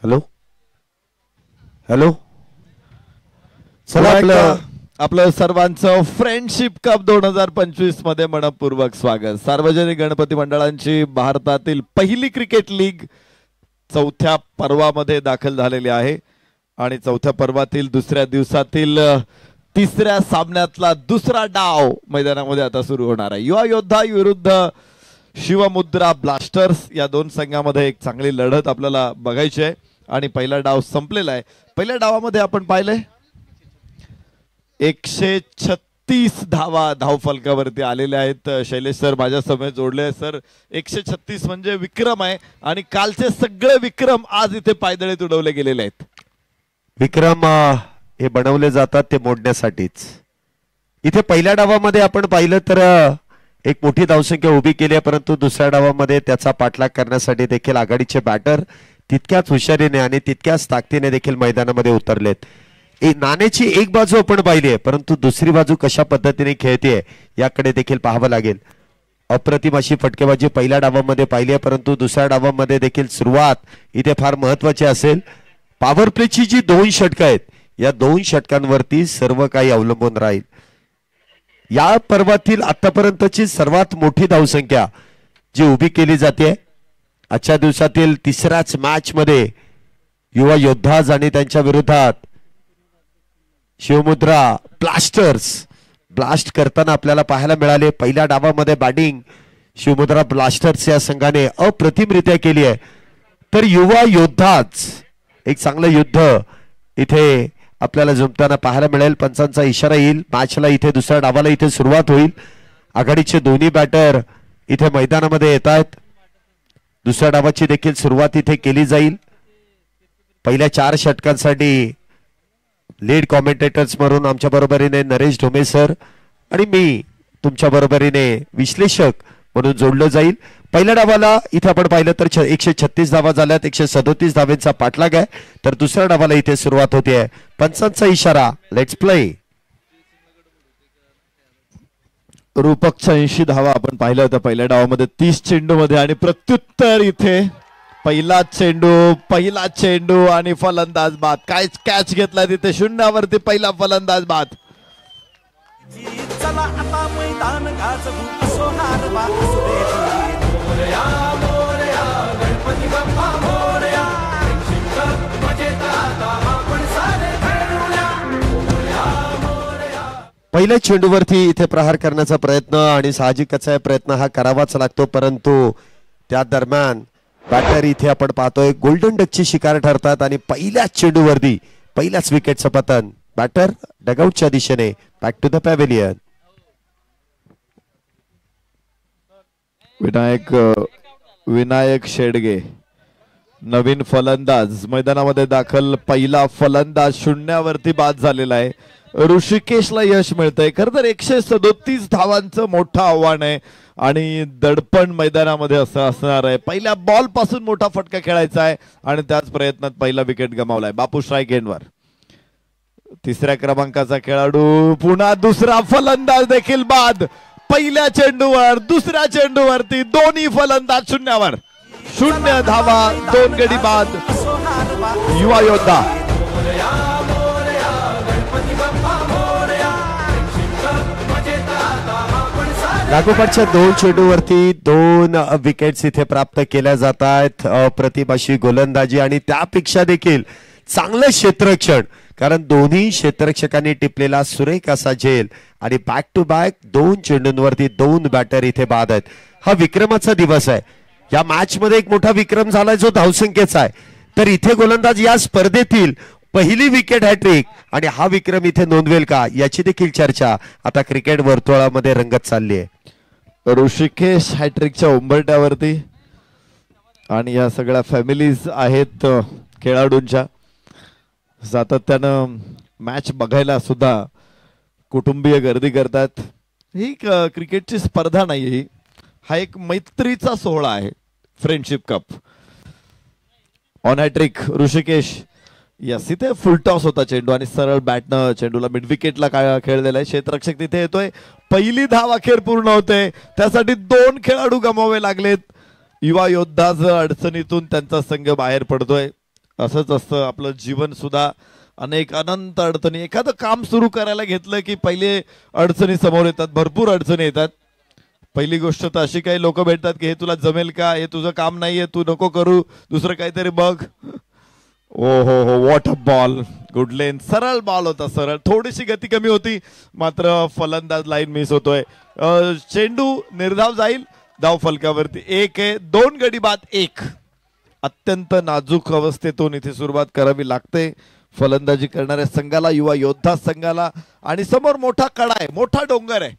hello hello. चला आपलं सर्वांचं फ्रेंडशिप कप 2025 मध्ये मनपूर्वक स्वागत. सार्वजनिक गणपती मंडळांची भारतातील पहिली क्रिकेट लीग 4थ्या पर्वामध्ये दाखल झालेली आहे. आणि चौथ्या पर्वातील दुसऱ्या दिवसातील तिसऱ्या सामन्यातला दुसरा डाव मैदानामध्ये आता सुरू होणार आहे. युवा योद्धा विरुद्ध शिवमुद्रा ब्लास्टर्स या दोन संघामध्ये एक चांगली लढत आपल्याला बघायची आहे आणि पहिला डाव संपलेला आहे. पहिल्या डावामध्ये आपण पाहिले 136 धावा धावफलकावरती आलेल्या आहेत. शैलेश सर माझ्या समोर जोडले सर. 136 म्हणजे विक्रम आहे आणि कालचे सगळे विक्रम आज इथे पायदळीत उडवले गेलेले आहेत. विक्रम हे बनवले जातात ते मोडण्यासाठीच. इथे पहिल्या डावामध्ये आपण पाहिलं तर एक मोठी धावसंख्या उभी केली आहे, परंतु दुसऱ्या डावामध्ये त्याचा पाठलाग करण्यासाठी देखील आघाडीचे बॅटर तितक्याच हुशारीने आणि तितक्याच ताकदीने देखील मैदानामध्ये उतरलेत. नाण्याची एक बाजू आपण पाहिली आहे, परंतु दुसरी बाजू कशा पद्धतीने खेळते याकडे देखील पाहावं लागेल. अप्रतिम अशी फटकेबाजी पहिल्या डावामध्ये पाहिली आहे, परंतु दुसऱ्या डावामध्ये देखील सुरुवात इथे फार महत्वाची असेल. पॉवर प्लेची जी 2 षटकं आहेत या 2 षटकांवरती सर्व काही अवलंबून राहील. या पर्वातील आतापर्यंतची सर्वात मोठी धावसंख्या जी उभी केली जाते आजच्या दिवसातील तिसऱ्याच मॅच मध्ये युवा योद्धाज आणि त्यांच्या विरोधात शिवमुद्रा ब्लास्टर्स ब्लास्ट करताना आपल्याला पाहायला मिळाले. पहिल्या डावामध्ये बॅटिंग शिवमुद्रा ब्लास्टर्स या संघाने अप्रतिमरित्या केली आहे, तर युवा योद्धाज एक चांगलं युद्ध इथे आपल्याला जमताना पाहायला मिळेल. पंचांचा इशारा येईल. मॅचला इथे दुसऱ्या डावाला इथे सुरुवात होईल. आघाडीचे दोन्ही बॅटर इथे मैदानामध्ये येत आहेत. दुसऱ्या डावाची देखील सुरुवात इथे केली जाईल. पहिल्या 4 षटकांसाठी लीड कॉमेंटेटर्स म्हणून आमच्या बरोबरीने नरेश ढोमे सर आणि मी तुमच्या बरोबरीने विश्लेषक म्हणून जोडलं जाईल. पहिल्या डावाला इथे आपण पाहिलं तर 136 धावा झाल्यात. 137 धावेचा पाठलाग आहे, तर दुसऱ्या डावाला इथे सुरुवात होते आहे. पंचांचा इशारा लेट्स प्ले. रूपक 86 धावा आपण पाहिलं होतं पहिल्या डावामध्ये 30 चेंडू मध्ये आणि प्रत्युत्तर इथे पहिला चेंडू आणि फलंदाज बाद. काय कॅच घेतला तिथे शून्यावरती पहिला फलंदाज बाद. चला आता मैदान गाजवू असो हार बा असू दे जी. मोरया मोरया गणपती बाप्पा मोरया. मजेत आता आपण सारे खेळूया. मोरया मोरया. पहिल्या चेंडूवरती इथे प्रहार करण्याचा प्रयत्न आणि साहजिकच आहे प्रयत्न हा करावाच लागतो, परंतु त्या दरम्यान बॅटर इथे आपण पाहतोय गोल्डन डकची शिकार ठरतात आणि पहिल्याच चेंडूवरती पहिल्याच विकेटचं पतन. बॅटर डगआउटच्या दिशेने back to the pavilion. Vinayak Shedge नवीन फलंदाज मैदानामध्ये दाखल. पहिला फलंदाज शून्यावरती बाद झालेला आहे. ऋषिकेशला यश मिळतंय. खरं तर 137 धावांचं मोठं आव्हान आहे आणि दडपण मैदानामध्ये असं असणार आहे. पहिल्या बॉल पासून मोठा फटका खेळायचा आहे आणि त्याच प्रयत्नात पहिला विकेट गमावलाय. बापू स्ट्राईक एंडवर. तिसऱ्या क्रमांकाचा खेळाडू पुन्हा दुसरा फलंदाज देखील बाद. पहिल्या चेंडूवर दुसऱ्या चेंडूवरती दोन्ही फलंदाज शून्यावर. 0 धावा 2 गडी बाद. युवा योद्धा लागोपाठच्या 2 चेंडूवरती 2 विकेट्स इथे प्राप्त केल्या जात आहेत. अप्रतिम अशी गोलंदाजी आणि त्यापेक्षा देखील चांगलं क्षेत्ररक्षण, कारण दोन्ही क्षेत्ररक्षकांनी टिपलेला सुरेख असा झेल आणि बॅक टू बॅक 2 चेंडूंवरती 2 बॅटर इथे बाद आहेत. हा विक्रमाचा दिवस आहे. या मॅच मध्ये एक मोठा विक्रम झालाय जो धावसंख्येचा आहे, तर इथे गोलंदाज या स्पर्धेतील पहिली विकेट हॅट्रिक आणि हा विक्रम इथे नोंदवेल का याची देखील चर्चा आता क्रिकेट वर्तुळामध्ये रंगत चालली आहे. ऋषिकेश हॅट्रिकच्या उंबरट्यावरती आणि या सगळ्या फॅमिलीज आहेत खेळाडूंच्या. सातत्यानं मॅच बघायला सुद्धा कुटुंबीय गर्दी करतात. ही क्रिकेटची स्पर्धा नाही, हा एक मैत्रीचा सोहळा आहे. Friendship cup on hattrick Rishikesh. Yes, इथे फुल टॉस होता चेंडू आणि सरळ बॅटनं चेंडूला मिड विकेटला खेळलेला आहे. क्षेत्ररक्षक तिथे येतोय. पहिली धाव अखेर पूर्ण होते, त्यासाठी 2 खेळाडू गमावे लागलेत. युवा योद्धा अडचणीतून त्यांचा संघ बाहेर पडतोय. असंच असतं आपलं जीवन सुद्धा. अनेक अनंत अडचणी. एखादं काम सुरू करायला घेतलं की पहिले अडचणी समोर येतात, भरपूर अडचणी येतात. पहिली गोष्ट तर अशी काही लोक भेटतात की हे तुला जमेल का, हे तुझं काम नाहीये, तू नको करू, दुसरं काहीतरी बघ. ओ हो व्हॉट अ बॉल. गुड लेन, सरळ बॉल होता, सरळ. थोडीशी गती कमी होती, मात्र फलंदाज लाईन मिस होतोय. चेंडू निर्धाव जाईल. धाव फलकावरती 1 आहे. 2 गडी बाद 1. अत्यंत नाजूक अवस्थेतून इथे सुरुवात करावी लागते फलंदाजी करणाऱ्या संघाला, युवा योद्धा संघाला. आणि समोर मोठा कडा आहे, मोठा डोंगर आहे,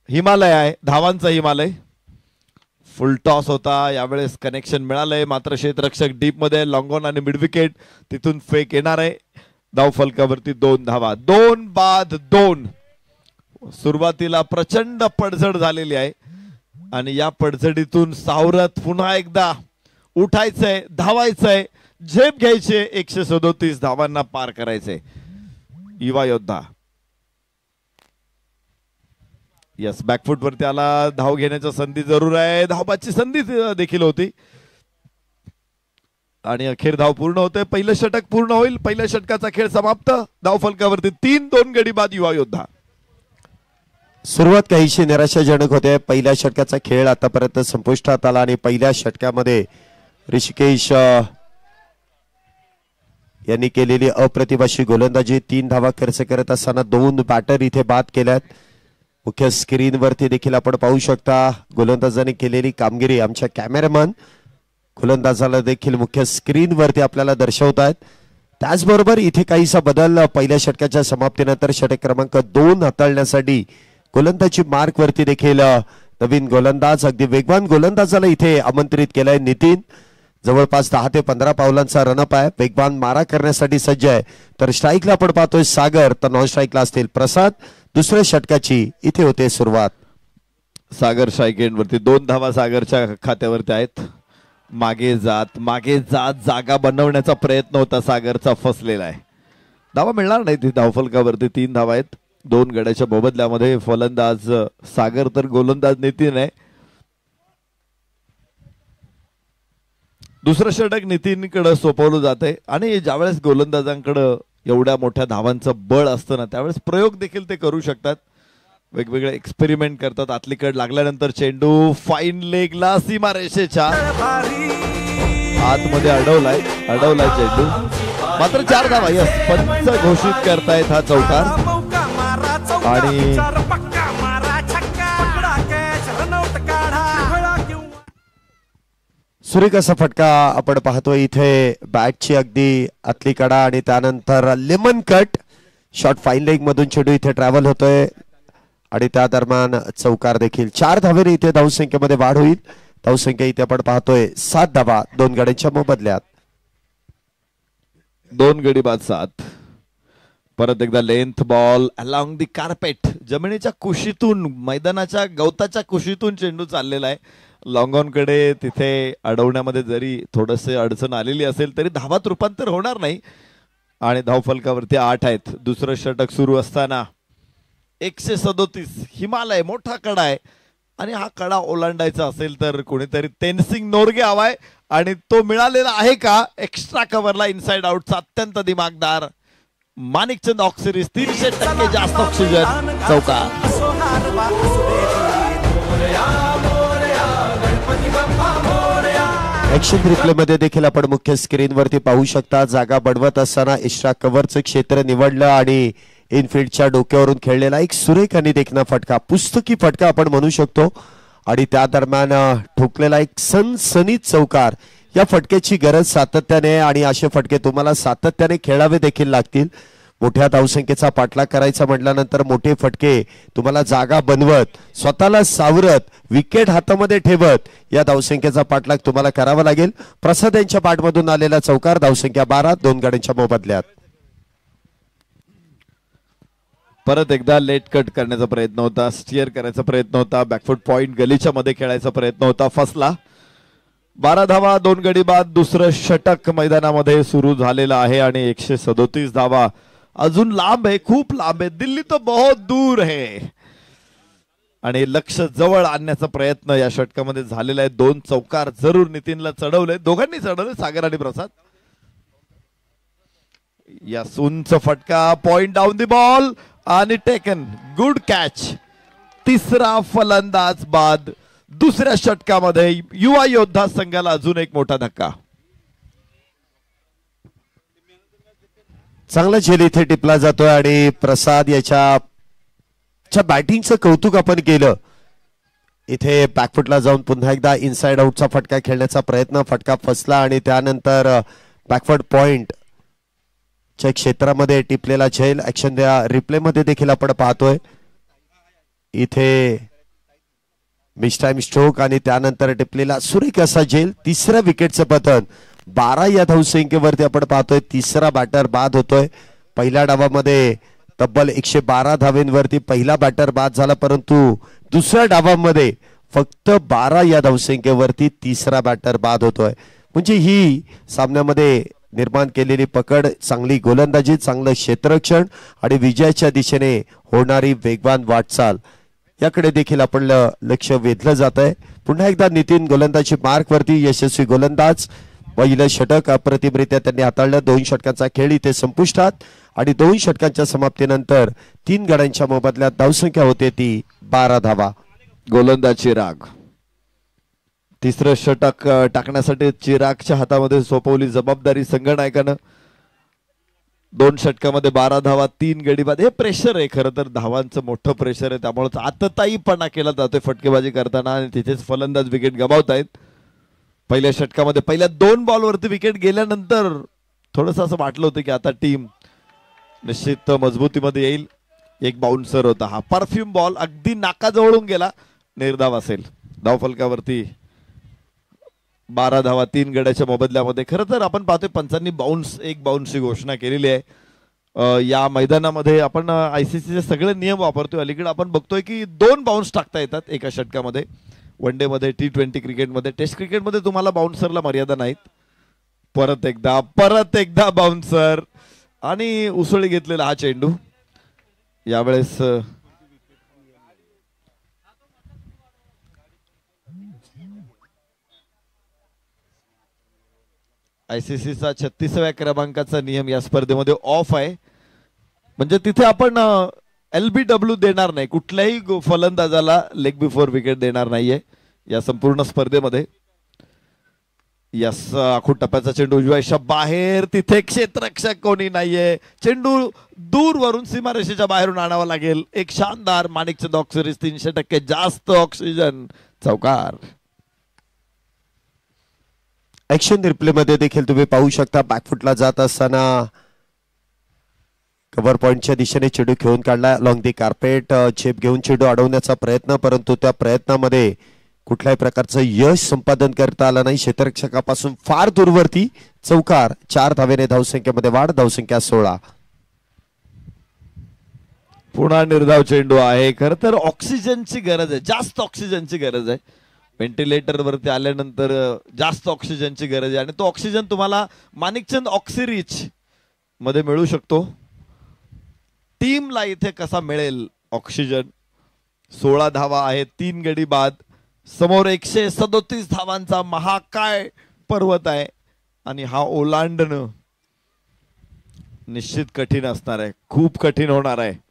हिमालय आहे, धावांचा हिमालय. फुल टॉस होता, यावेळेस कनेक्शन मिळालंय, मात्र क्षेत्ररक्षक डीप मध्ये. लॉंग ऑन आणि मिड विकेट, तिथून फेक येणार आहे. धाव फलकावरती 2 धावा. 2 बाद 2. सुरुवातीला प्रचंड पडझड झालेली आहे आणि या पडझडीतून सावरत पुन्हा एकदा उठायचंय, धावायचंय, झेप घ्यायचे. 137 धावांना पार करायचे युवा योद्धा. यस, बॅकफुट वरती आला, धाव घेण्याची संधी जरूर आहे. धावबाची संधी देखील होती आणि अखेर धाव पूर्ण होते. पहिलं षटक पूर्ण होईल. पहिल्या षटकाचा खेळ समाप्त. धाव फलकावरती 3-2 गडी बाद युवा योद्धा. सुरुवात काहीशी निराशाजनक होते. पहिल्या षटकाचा खेळ आतापर्यंत संपुष्टात आला आणि पहिल्या षटकामध्ये ऋषिकेश यांनी केलेली अप्रतिभाशी गोलंदाजी. 3 धावा खर्च करत असताना 2 बॅटर इथे बाद केल्यात. मुख्य स्क्रीनवरती देखील आपण पाहू शकता गोलंदाजाने केलेली कामगिरी. आमच्या कॅमेरामन गोलंदाजाला देखील मुख्य स्क्रीनवरती आपल्याला दर्शवत आहेत. त्याचबरोबर इथे काहीसा बदल पहिल्या षटकाच्या समाप्तीनंतर षटक क्रमांक 2 हाताळण्यासाठी गोलंदाजी मार्क वरती देखील नवीन गोलंदाज, अगदी वेगवान गोलंदाजाला इथे आमंत्रित केलाय. नितीन जवळपास 10 ते 15 पावलांचा रनअप आहे, वेगवान मारा करण्यासाठी सज्ज आहे. तर स्ट्राईकला आपण पाहतोय सागर, तर नॉन स्ट्राईकला असतील प्रसाद. दुसऱ्या षटकाची इथे होते सुरुवात. सागर स्ट्राईक एंड वरती 2 धावा सागरच्या खात्यावरती आहेत. मागे जात जागा बनवण्याचा प्रयत्न होता सागरचा, फसलेला आहे. धावा मिळणार नाही ती. धावफलकावरती 3 धावा आहेत. 2 गड्याच्या मोबदल्यामध्ये फलंदाज सागर तर गोलंदाज नितीन आहे. दुसरं षटक नितीनकडे सोपवलं जाते आणि ज्यावेळेस गोलंदाजांकडे एवढ्या मोठ्या धावांचं बळ असतं ना, त्यावेळेस प्रयोग देखील ते करू शकतात. वेगवेगळे एक्सपेरिमेंट करतात. आतलीकडे लागल्यानंतर चेंडू फाईन लेगला सीमारेषेच्या आतमध्ये अडवलाय चेंडू. मात्र 4 धावा. यस, पंच घोषित करतायत हा चौकार. आणि सुरेख असा फटका आपण पाहतोय इथे. बॅटची अगदी आतली कडा आणि त्यानंतर lemon cut short fine leg मधून चेंडू इथे ट्रॅव्हल होतोय आणि त्या दरम्यान चौकार देखील. 4 धावेने इथे धावसंख्येमध्ये वाढ होईल. धावसंख्या इथे आपण पाहतोय 7 धावा 2 गड्यांच्या मोबदल्यात. 2 गडी बाद 7. परत एकदा length ball along the carpet, जमिनीच्या कुशीतून, मैदानाच्या गवताच्या कुशीतून चेंडू चाललेला आहे. लॉंग ऑन कडे तिथे अडवण्यामध्ये जरी थोडसे अडचण आलेली असेल तरी धावात रूपांतर होणार नाही. आणि धावफलकावरती 8 आहेत. दुसरं षटक सुरू असताना 137 हिमालय, मोठा कडा आहे आणि हा कडा ओलांडायचा असेल तर कोणीतरी तेनसिंग नोरगे हवाय आणि तो मिळालेला आहे का? एक्स्ट्रा कव्हरला इनसाइड आउटचा अत्यंत दिमागदार माणिकचंद ऑक्सिरीज. 300% जास्त ऑक्सिजन चौकार. ऍक्शन रिप्ले मध्ये देखील आपण मुख्य स्क्रीनवरती पाहू शकता. जागा बनवत असताना एक्स्ट्रा कव्हरचं क्षेत्र निवडलं आणि इनफिल्डच्या डोक्यावरून खेळलेला एक सुरेख आणि देखणा फटका, पुस्तकी फटका आपण म्हणू शकतो. आणि त्या दरम्यान ठोकलेला एक सनसनीत चौकार. या फटक्याची गरज सातत्याने आणि असे फटके तुम्हाला सातत्याने खेळावे देखील लागतील. मोठ्या धावसंख्येचा पाठलाग करायचा म्हटल्यानंतर मोठे फटके तुम्हाला जागा बनवत, स्वतःला सावरत, विकेट हातामध्ये ठेवत या धावसंख्येचा पाठलाग तुम्हाला करावा लागेल. प्रसाद यांच्या पाठमधून आलेला चौकार. धावसंख्या 12 2 गड्यांच्या मोबदल्यात. परत एकदा लेट कट करण्याचा प्रयत्न होता, स्टिअर करायचा प्रयत्न होता, बॅकफुट पॉइंट गलीच्या मध्ये खेळायचा प्रयत्न होता, फसला. 12 धावा 2 गडी बाद. दुसरं षटक मैदानामध्ये सुरू झालेलं आहे आणि 137 धावा अजून लांब आहे, खूप लांब आहे. दिल्ली तो बहुत दूर है आणि लक्ष जवळ आणण्याचा प्रयत्न या षटकामध्ये झालेला आहे. 2 चौकार जरूर नितीनला चढवले, दोघांनी चढवले, सागर आणि प्रसाद. या उंच फटका, पॉइंट डाऊन दी बॉल आणि टेकन, गुड कॅच. तिसरा फलंदाज बाद. दुसऱ्या षटकामध्ये युवा योद्धा संघाला अजून एक मोठा धक्का. चांगला झेल इथे टिपला जातोय आणि प्रसाद याच्या बॅटिंगचं कौतुक आपण केलं. इथे बॅकफुटला जाऊन पुन्हा एकदा इनसाइड आउटचा फटका खेळण्याचा प्रयत्न, फटका फसला आणि त्यानंतर बॅकवर्ड पॉइंट च्या क्षेत्रामध्ये टिपलेला झेल ऍक्शन द्या रिप्ले मध्ये देखील आपण पाहतोय. इथे मिस टाइम स्ट्रोक आणि त्यानंतर टिपलेला सुरेख असा झेल. तिसऱ्या विकेटचं पतन 12 या धावसंख्येवरती आपण पाहतोय. तिसरा बॅटर बाद होतोय. पहिल्या डावामध्ये तब्बल 112 धावेंवरती पहिला बॅटर बाद झाला, परंतु दुसऱ्या डावामध्ये फक्त 12 या धावसंख्येवरती तिसरा बॅटर बाद होतोय. म्हणजे ही सामन्यामध्ये निर्माण केलेली पकड, चांगली गोलंदाजी, चांगलं क्षेत्ररक्षण आणि विजयाच्या दिशेने होणारी वेगवान वाटचाल याकडे देखील आपण लक्ष वेधलं जात आहे. पुन्हा एकदा नितीन गोलंदाजी मार्क वरती, यशस्वी गोलंदाज. पहिलं षटक अप्रतिमरित्या त्यांनी हाताळलं. 2 षटकांचा खेळ इथे संपुष्टात आणि 2 षटकांच्या समाप्तीनंतर 3 गड्यांच्या मोबदल्यात धावसंख्या होते ती 12 धावा. गोलंदाज चिराग तिसरं षटक टाकण्यासाठी चिरागच्या हातामध्ये सोपवली जबाबदारी संघनायकानं. 2 षटकामध्ये 12 धावा, 3 गडी बाद. हे प्रेशर आहे खरं तर, धावांचं मोठं प्रेशर आहे, त्यामुळे आतताईपणा केला जातोय फटकेबाजी करताना आणि तिथेच फलंदाज विकेट गमावतायत. पहिल्या षटकामध्ये पहिल्या 2 बॉलवरती विकेट गेल्यानंतर थोडंसं असं वाटलं होतं की आता टीम निश्चित मजबूतीमध्ये येईल. एक बाउन्सर होता, हा परफ्यूम बॉल अगदी नाकाजवळून गेला, निर्धाव असेल. धावफलकावरती 12 धावा 3 गड्याच्या मोबदल्यामध्ये. खरं तर आपण पाहतोय पंचांनी एक बाउन्सची घोषणा केलेली आहे. या मैदानामध्ये आपण ICCचे सगळे नियम वापरतोय. अलीकडे आपण बघतोय की 2 बाउन्स टाकता येतात एका षटकामध्ये. वन डे मध्ये, T20 क्रिकेटमध्ये. टेस्ट क्रिकेटमध्ये तुम्हाला बाउन्सरला मर्यादा नाहीत. परत एकदा बाउन्सर आणि उसळी घेतलेला हा चेंडू. यावेळेस ICCचा 36व्या क्रमांकाचा नियम या स्पर्धेमध्ये ऑफ आहे. म्हणजे तिथे आपण LBW देणार नाही, कुठल्याही फलंदाजाला लेग बिफोर विकेट देणार नाहीये या संपूर्ण स्पर्धेमध्ये. यस, आखूड टप्प्याचा चेंडू उजव्या बाहेर, तिथे क्षेत्ररक्षक कोणी नाहीये. चेंडू दूरवरून सीमारेषेच्या बाहेरून आणावा लागेल. एक शानदार माणिकचंद ऑक्सिरीज, 300% जास्त ऑक्सिजन, चौकार. ऍक्शन रिप्ले मध्ये देखील तुम्ही पाहू शकता बॅकफुटला जात असताना कव्हर पॉइंटच्या दिशेने चेंडू खेळून काढला. लॉंग दी कार्पेट झेप घेऊन चेंडू अडवण्याचा प्रयत्न, परंतु त्या प्रयत्नामध्ये कुठल्याही प्रकारचं यश संपादन करता आलं नाही. क्षेत्ररक्षकापासून फार दूरवरती चौकार. 4 धावेने धावसंख्येमध्ये वाढ, धावसंख्या 16. पुन्हा निर्धाव चेंडू आहे. खरं तर ऑक्सिजनची गरज आहे, जास्त ऑक्सिजनची गरज आहे. व्हेंटिलेटर वरती आल्यानंतर जास्त ऑक्सिजनची गरज आहे आणि तो ऑक्सिजन तुम्हाला माणिकचंद ऑक्सिरीच मध्ये मिळू शकतो. टीमला इथे कसा मिळेल ऑक्सिजन? 16 धावा आहेत, 3 गडी बाद. समोर 137 धावांचा महाकाय पर्वत आहे आणि हा ओलांडणं निश्चित कठीण असणार आहे, खूप कठीण होणार आहे.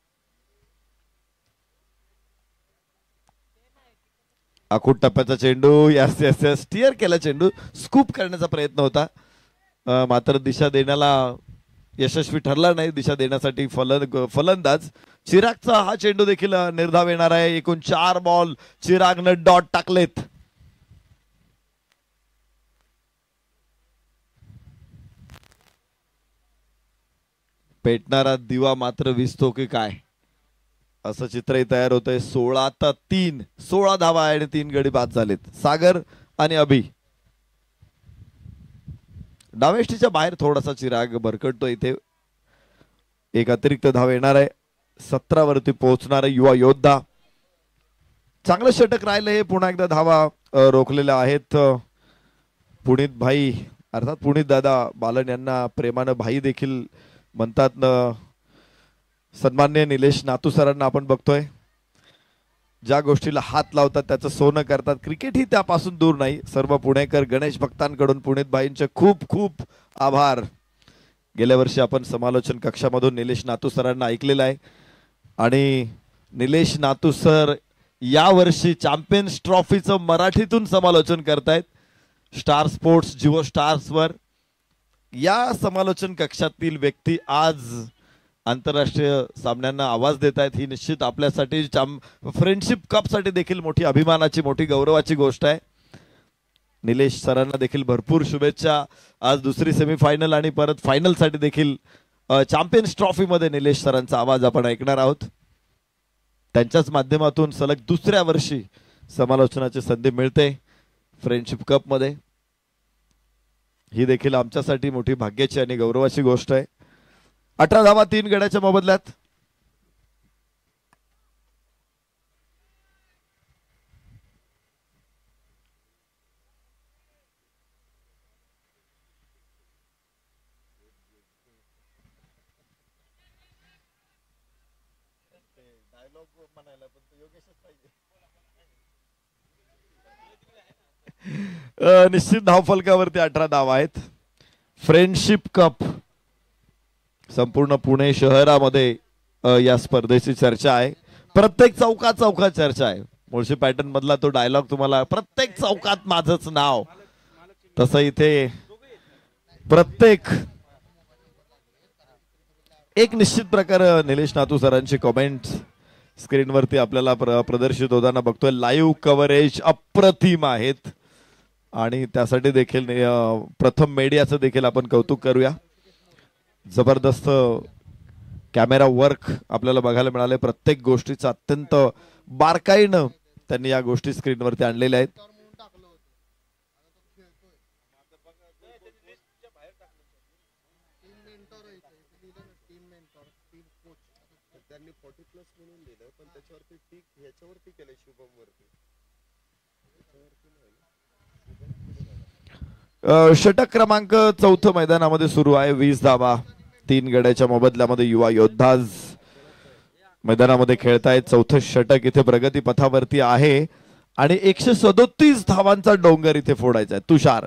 आखूड टप्प्याचा चेंडू, यस स्टिअर केला चेंडू. स्कूप करण्याचा प्रयत्न होता, मात्र दिशा देण्याला यशस्वी ठरला नाही. दिशा देण्यासाठी फलंदाज चिरागचा हा चेंडू देखील निर्धाव येणार आहे. एकूण 4 बॉल चिरागनं डॉट टाकलेत. पेटणारा दिवा मात्र विझतो की काय, असं चित्रही तयार होतंय. 16-3, 16 धावा आणि 3 गडी बाद झालेत. सागर आणि अभि. डावेष्टीच्या बाहेर थोडासा चिराग भरकटतो. इथे एक अतिरिक्त धाव येणार आहे. 17 वरती पोहोचणारा युवा योद्धा. चांगलं षटक राहिलं हे. पुन्हा एकदा धावा रोखलेल्या आहेत. पुनीत भाई अर्थात पुनीत दादा बालन यांना प्रेमानं भाई देखील म्हणतात न. सन्माननीय निलेश नातू सरांना आपण बघतोय, ज्या गोष्टीला हात लावतात त्याचं सोनं करतात. क्रिकेट ही त्यापासून दूर नाही. सर्व पुणेकर गणेश भक्तांकडून पुनीत भाईंचे खूप खूप आभार. गेल्या वर्षी आपण समालोचन कक्षामधून निलेश नातू सरांना ऐकलेलं आहे आणि निलेश नातू सर यावर्षी चॅम्पियन्स ट्रॉफीचं मराठीतून समालोचन करतायत स्टार स्पोर्ट्स जिओ स्टार्स वर. या समालोचन कक्षातील व्यक्ती आज आंतरराष्ट्रीय सामन्यांना आवाज देत आहेत ही निश्चित आपल्यासाठी फ्रेंडशिप कप साठी देखील मोठी अभिमानाची मोठी गौरवाची गोष्ट आहे. निलेश सरांना देखील भरपूर शुभेच्छा. आज दुसरी सेमीफायनल आणि परत फायनल साठी देखील चॅम्पियन्स ट्रॉफी मध्ये निलेश सरांचा आवाज आपण ऐकणार आहोत. त्यांच्याच माध्यमातून सलग दुसऱ्या वर्षी समालोचनाची संधी मिळते फ्रेंडशिप कप मध्ये. ही देखील आमच्यासाठी मोठी भाग्याची आणि गौरवाची गोष्ट आहे. 18 धावा 3 गड्याच्या मोबदल्यात. निश्चित धावफलकावरती 18 धावा आहेत. फ्रेंडशिप कप संपूर्ण पुणे शहरामध्ये या स्पर्धेची चर्चा आहे. प्रत्येक चौकात चर्चा आहे. मुळशी पॅटर्न मधला तो डायलॉग तुम्हाला प्रत्येक चौकात माझंच नाव, तसं इथे प्रत्येक एक निश्चित प्रकार निलेश नातू सरांची कॉमेंट स्क्रीनवरती आपल्याला प्रदर्शित होताना बघतोय. लाईव्ह कव्हरेज अप्रतिम आहेत आणि त्यासाठी देखील प्रथम मीडियाचं देखील आपण कौतुक करूया. जबरदस्त कॅमेरा वर्क आपल्याला बघायला मिळाले. प्रत्येक गोष्टीचं अत्यंत बारकाईनं त्यांनी या गोष्टी स्क्रीनवरती आणलेल्या आहेत. षटक क्रमांक 4 मैदानामध्ये सुरू आहे. 20 धावा 3 गड्याच्या मोबदल्यामध्ये युवा योद्धाज मैदानामध्ये खेळतायत. 4थं षटक इथे प्रगती पथावरती आहे आणि 137 धावांचा डोंगर इथे फोडायचा आहे. तुषार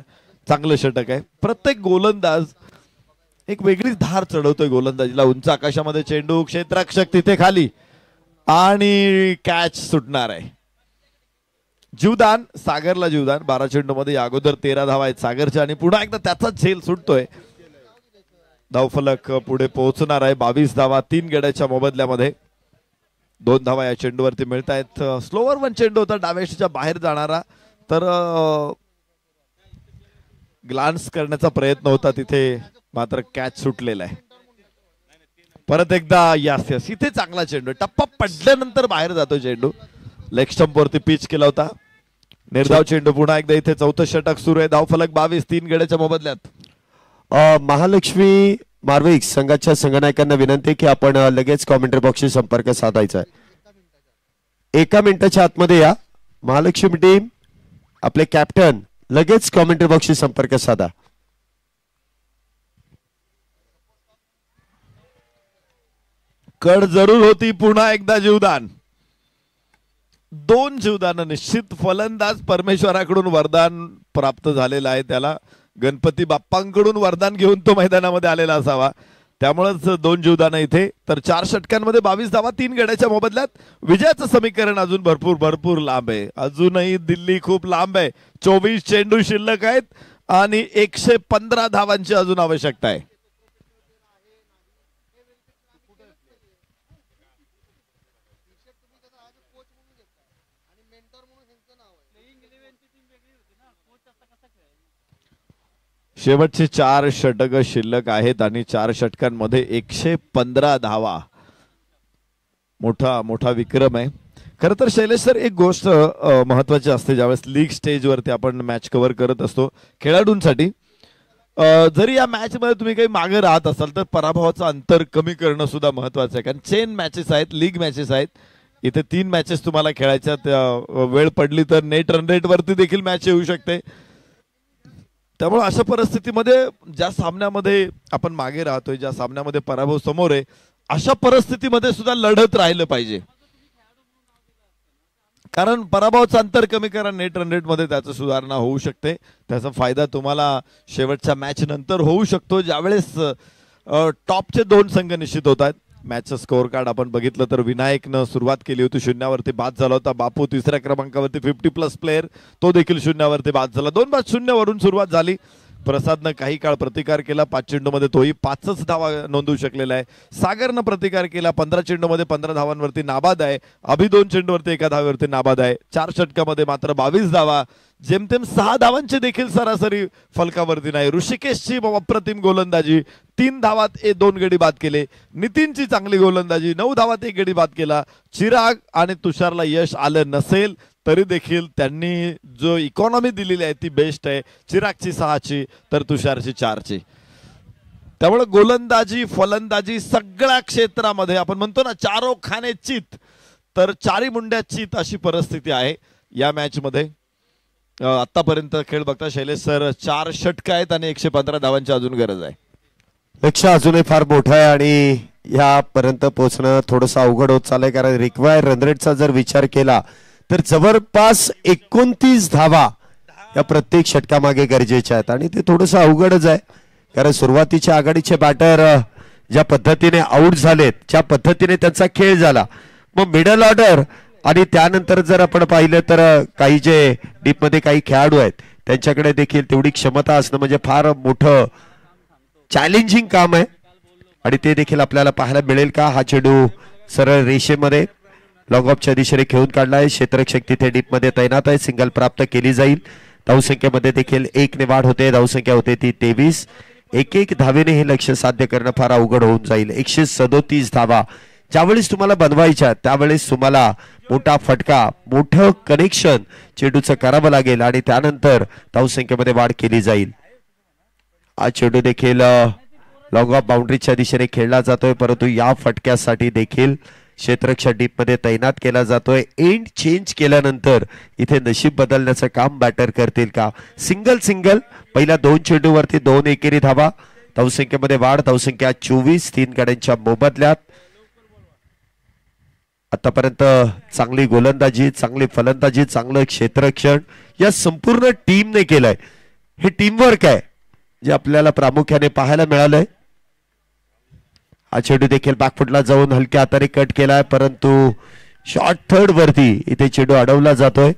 चांगलं षटक आहे. प्रत्येक गोलंदाज एक वेगळीच धार चढवतोय गोलंदाजीला. उंच आकाशामध्ये चेंडू, क्षेत्ररक्षक तिथे खाली आणि कॅच सुटणार आहे. जीवदान सागरला जीवदान 12 चेंडूमध्ये अगोदर 13 धावा आहेत सागरच्या आणि पुन्हा एकदा त्याचाच झेल सुटतोय. धावफलक पुढे पोहोचणार आहे. 22 धावा 3 गड्याच्या मोबदल्यामध्ये 2 धावा या चेंडूवरती मिळत आहेत. स्लोवर 1 चेंडू होता डाव्याच्या बाहेर जाणारा, तर ग्लान्स करण्याचा प्रयत्न होता तिथे, मात्र कॅच सुटलेला आहे. परत एकदा यास इथे चांगला चेंडू, टप्पा पडल्यानंतर बाहेर जातो चेंडू. लेग स्टंप वरती पिच केला होता. निर्धाव चेंडू पुन्हा एकदा इथे 4थं षटक सुरू आहे. धावफलक 22 3 गड्याच्या मोबदल्यात. महालक्ष्मी मार्विक्स संघाच्या संघनायकांना विनंती की आपण लगेच कॉमेंट्री बॉक्सशी संपर्क साधायचा आहे. 1 मिनिटाच्या आतमध्ये या. महालक्ष्मी टीम, आपले कॅप्टन लगेच कॉमेंट्री बॉक्सशी संपर्क साधा. कड जरूर होती. पुन्हा एकदा जीवदान. 2 जीवदान निश्चित. फलंदाज परमेश्वराकडून वरदान प्राप्त झालेलं आहे. त्याला गणपती बाप्पांकडून वरदान घेऊन तो मैदानामध्ये आलेला असावा, त्यामुळेच 2 जीवदान इथे. तर 4 षटकांमध्ये 22 धावा 3 गड्याच्या मोबदल्यात. विजयाचं समीकरण अजून भरपूर लांब आहे. अजूनही दिल्ली खूप लांब आहे. 24 चेंडू शिल्लक आहेत आणि 115 धावांची अजून आवश्यकता आहे. शेवटचे 4 षटक शिल्लक आहेत आणि 4 षटकांमध्ये 115 धावा. मोठा विक्रम आहे. खरं तर शैलेश सर, एक गोष्ट महत्वाची असते ज्यावेळेस लीग स्टेजवरती आपण मॅच कव्हर करत असतो खेळाडूंसाठी. जरी या मॅच मध्ये तुम्ही काही मागे राहत असाल तर पराभवाचं अंतर कमी करणं सुद्धा महत्वाचं आहे. कारण चेन मॅचेस आहेत, लीग मॅचेस आहेत. इथे 3 मॅचेस तुम्हाला खेळायच्यात. वेळ पडली तर नेट रन रेट वरती देखील मॅच येऊ शकते. त्यामुळे अशा परिस्थितीमध्ये ज्या सामन्यामध्ये आपण मागे राहतोय, ज्या सामन्यामध्ये पराभव समोर आहे, अशा परिस्थितीमध्ये सुद्धा लढत राहिलं पाहिजे. कारण पराभवाचं अंतर कमी करा, नेट रन रेट मध्ये त्याची सुधारणा होऊ शकते. त्याचा फायदा तुम्हाला शेवटच्या मॅच नंतर होऊ शकतो, ज्यावेळेस टॉपचे 2 संघ निश्चित होत आहेत. मॅचचं स्कोअर कार्ड आपण बघितलं तर विनायकनं सुरुवात केली होती, 0वरती बाद झाला होता. बापू 3ऱ्या क्रमांकावरती 50+ प्लेयर, तो देखील 0वरती बाद झाला. 2 बाद 0 वरून सुरुवात झाली. प्रसादनं काही काळ प्रतिकार केला 5 चेंडूमध्ये, तोही 5च धावा नोंदवू शकलेला आहे. सागरनं प्रतिकार केला 15 चेंडूमध्ये 15 धावांवरती नाबाद आहे. अभि 2 चेंडूवरती 1 धावेवरती नाबाद आहे. 4 षटकामध्ये मात्र 22 धावा, जेमतेम 6 धावांची देखील सरासरी फलकावरती नाही. ऋषिकेशची अप्रतिम गोलंदाजी, 3 धावात 2 गडी बाद केले. नितीनची चांगली गोलंदाजी, 9 धावात 1 गडी बाद केला. चिराग आणि तुषारला यश आलं नसेल तरी देखील त्यांनी जो इकॉनॉमी दिलेली आहे ती बेस्ट आहे. चिरागची 6ची तर तुषारची 4ची. त्यामुळे गोलंदाजी फलंदाजी सगळ्या क्षेत्रामध्ये आपण म्हणतो ना चारो खाने चित, तर चारी मुंड्या चित अशी परिस्थिती आहे या मॅच मध्ये. आतापर्यंत खेळ बघता शैलेश सर 4 षटक आहेत आणि 115 धावांची अजून गरज आहे. पेक्षा अजूनही फार मोठा आहे आणि यापर्यंत पोहोचणं थोडंसं अवघड होत चाललंय, कारण रिक्वायर्ड रन रेटचा जर विचार केला तर जवळपास 29 धावा या प्रत्येक षटकामागे गरजेच्या आहेत आणि ते थोडंसं अवघडच आहे, कारण सुरुवातीच्या आघाडीचे बॅटर ज्या पद्धतीने आउट झालेत, ज्या पद्धतीने त्यांचा खेळ झाला, मग मिडल ऑर्डर आणि त्यानंतर जर आपण पाहिलं तर काही जे डीप मध्ये काही खेळाडू आहेत त्यांच्याकडे देखील तेवढी क्षमता असणं म्हणजे फार मोठं चॅलेंजिंग काम आहे आणि ते देखील आपल्याला पाहायला मिळेल का. हा चेंडू सरळ रेषेमध्ये लॉंग ऑफच्या दिशेने खेळून काढलाय. क्षेत्ररक्षक तिथे डीप मध्ये तैनात आहे. सिंगल प्राप्त केली जाईल. धावसंख्येमध्ये देखील 1 ने वाढ होते. धावसंख्या होते ती 23. 1 धावेने हे लक्ष्य साध्य करणं फार अवघड होऊन जाईल. 137 धावा ज्यावेळेस तुम्हाला बनवायच्या त्यावेळेस तुम्हाला मोठा फटका, मोठं कनेक्शन चेंडूचं करावं लागेल आणि त्यानंतर धावसंख्येमध्ये वाढ केली जाईल. हा चेंडू देखील लॉंग ऑफ बाउंड्रीच्या दिशेने खेळला जातोय, परंतु या फटक्यासाठी देखील क्षेत्ररक्षक डीप मध्ये तैनात केला जातोय. एंड चेंज केल्यानंतर इथे नशीब बदलण्याचं काम बॅटर करतील का. सिंगल पहिल्या 2 चेंडूवरती 2 एकेरी धावा. धावसंख्येमध्ये वाढ, धावसंख्या 24, 3 गाड्यांच्या मोबदल्यात. आतापर्यंत चांगली गोलंदाजी, चांगली फलंदाजी, चांगलं क्षेत्ररक्षण या संपूर्ण टीमने केलंय. हे टीमवर्क आहे जे आपल्याला प्रामुख्याने पाहायला मिळालंय. हा चेंडू देखील बॅकफुटला जाऊन हलक्या हाताने कट केलाय, परंतु शॉर्ट थर्ड वरती इथे चेंडू अडवला जातोय.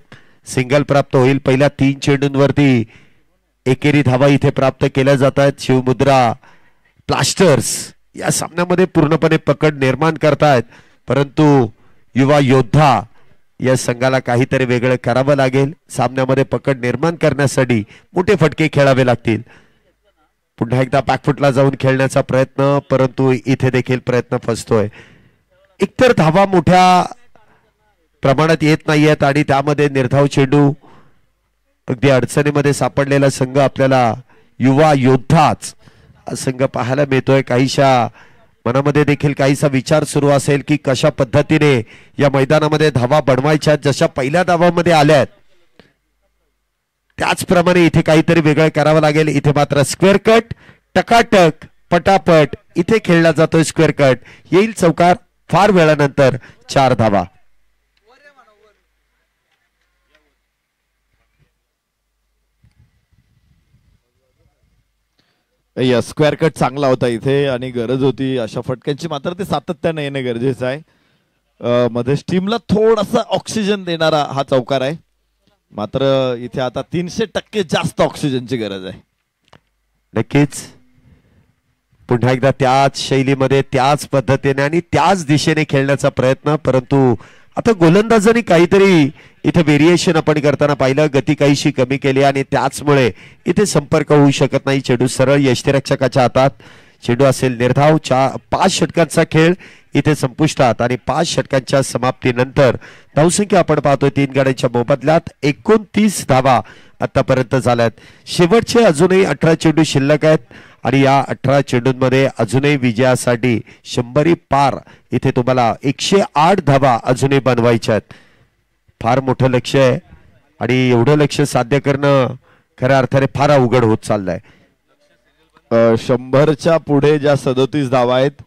सिंगल प्राप्त होईल. पहिल्या 3 चेंडूंवरती एकेरी धावा इथे प्राप्त केल्या जात आहेत. शिवमुद्रा ब्लास्टर्स या सामन्यामध्ये पूर्णपणे पकड निर्माण करतायत, परंतु युवा योद्धा या संघाला काहीतरी वेगळं करावं लागेल. सामन्यामध्ये पकड निर्माण करण्यासाठी मोठे फटके खेळावे लागतील. पुन्हा एकदा बॅकफुटला जाऊन खेळण्याचा प्रयत्न, परंतु इथे देखील प्रयत्न फसतोय. एकतर धावा मोठ्या प्रमाणात येत नाहीयेत आणि त्यामध्ये निर्धाव चेंडू, अगदी अडचणीमध्ये सापडलेला संघ आपल्याला युवा योद्धाच संघ पाहायला मिळतोय. काहीशा मनामध्ये देखील काहीसा विचार सुरू असेल की कशा पद्धतीने या मैदानामध्ये धावा बनवायच्या. जशा पहिल्या धावामध्ये आल्यात त्याचप्रमाणे इथे काहीतरी वेगळं करावं लागेल. इथे मात्र स्क्वेअर कट, टकाटक पटापट इथे खेळला जातोय. स्क्वेअर कट येईल चौकार. फार वेळानंतर 4 धावा. स्क्वेअर कट चांगला होता इथे आणि गरज होती अशा फटक्यांची, मात्र ते सातत्याने येणे गरजेचं आहे. मध्येच टीमला थोडासा ऑक्सिजन देणारा हा चौकार आहे, मात्र इथे आता 300% जास्त ऑक्सिजनची गरज आहे. नक्कीच पुन्हा एकदा त्याच शैलीमध्ये, त्याच पद्धतीने आणि त्याच दिशेने खेळण्याचा प्रयत्न, परंतु आता गोलंदाजांनी काहीतरी इथे व्हेरिएशन आपण करताना पाहिलं. गती काहीशी कमी केली आणि त्याचमुळे इथे संपर्क होऊ शकत नाही. चेंडू सरळ यष्टिरक्षकाच्या हातात. चेंडू असेल निर्धाव. 5 षटकांचा खेळ इथे संपुष्टात आणि 5 षटकांच्या समाप्तीनंतर धावसंख्या आपण पाहतोय 3 गाड्यांच्या मोबदल्यात 29 धावा आतापर्यंत झाल्यात. शेवटचे अजूनही 18 चेंडू शिल्लक आहेत आणि या 18 चेंडूंमध्ये अजूनही विजयासाठी 100 पार इथे तुम्हाला 108 धावा अजूनही बनवायच्या आहेत. फार मोठं लक्ष आहे आणि एवढं लक्ष साध्य करणं खऱ्या अर्थाने फार अवघड होत चाललंय. 100च्या पुढे ज्या 37 धावा आहेत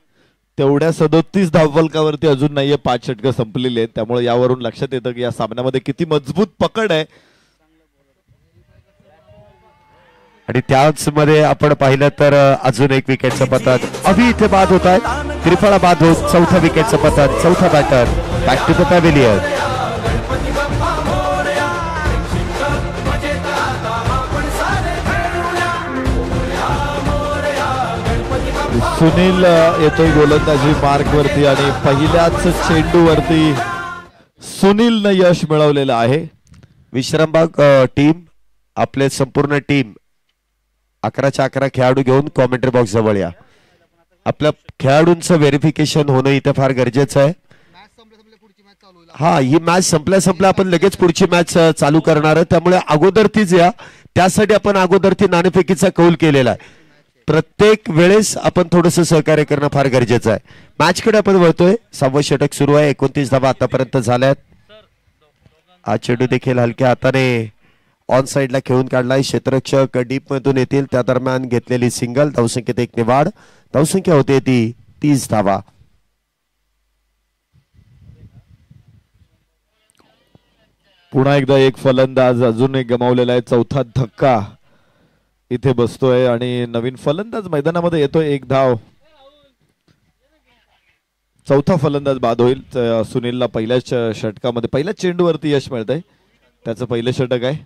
तेवढ्या 37 धावफलकावरती अजून नाहीये. 5 षटकं संपलेली आहेत, त्यामुळे यावरून लक्षात येतं की या सामन्यामध्ये किती मजबूत पकड आहे. आणि त्याच मध्ये आपण पाहिलं तर अजून एक विकेटचं पतन अभि इथे बाद होत आहेत. त्रिफळा बाद होत 4थ्या विकेटचं पतन. 4था batter back to the pavilion. Sunil येतोय गोलंदाजी मार्क वरती आणि पहिल्याच चेंडूवरती सुनीलनं यश मिळवलेलं आहे. विश्रामबाग टीम आपले संपूर्ण टीम 11च्या 11 खेळाडू घेऊन कॉमेंट्री बॉक्स जवळ या. आपल्या खेळाडूंचं व्हेरिफिकेशन होणं इथे फार गरजेचं आहे. हा, ही मॅच संपल्या आपण लगेच पुढची मॅच चालू करणार आहे, त्यामुळे अगोदर तीच या. त्यासाठी आपण अगोदर ती नाणेफेकीचा कौल केलेला आहे. प्रत्येक वेळेस आपण थोडस सहकार्य करणं फार गरजेचं आहे. मॅच कडे आपण वळतोय. 6वं षटक सुरू आहे. 29 धावा आतापर्यंत झाल्यात. हा चेंडू देखील हलक्या हाताने ऑन साइडला खेळून काढलाय. क्षेत्ररक्षक डीप मधून येतील त्या दरम्यान घेतलेली सिंगल. धावसंख्येत एक निवाड. धावसंख्या होते ती 30 धावा. पुन्हा एकदा एक फलंदाज अजून एक गमावलेला आहे. चौथा धक्का इथे बसतोय आणि नवीन फलंदाज मैदानामध्ये येतोय. एक धाव. चौथा फलंदाज बाद होईल. सुनीलला पहिल्याच षटकामध्ये पहिल्याच चेंडूवरती यश मिळतंय. त्याचं पहिलं षटक आहे.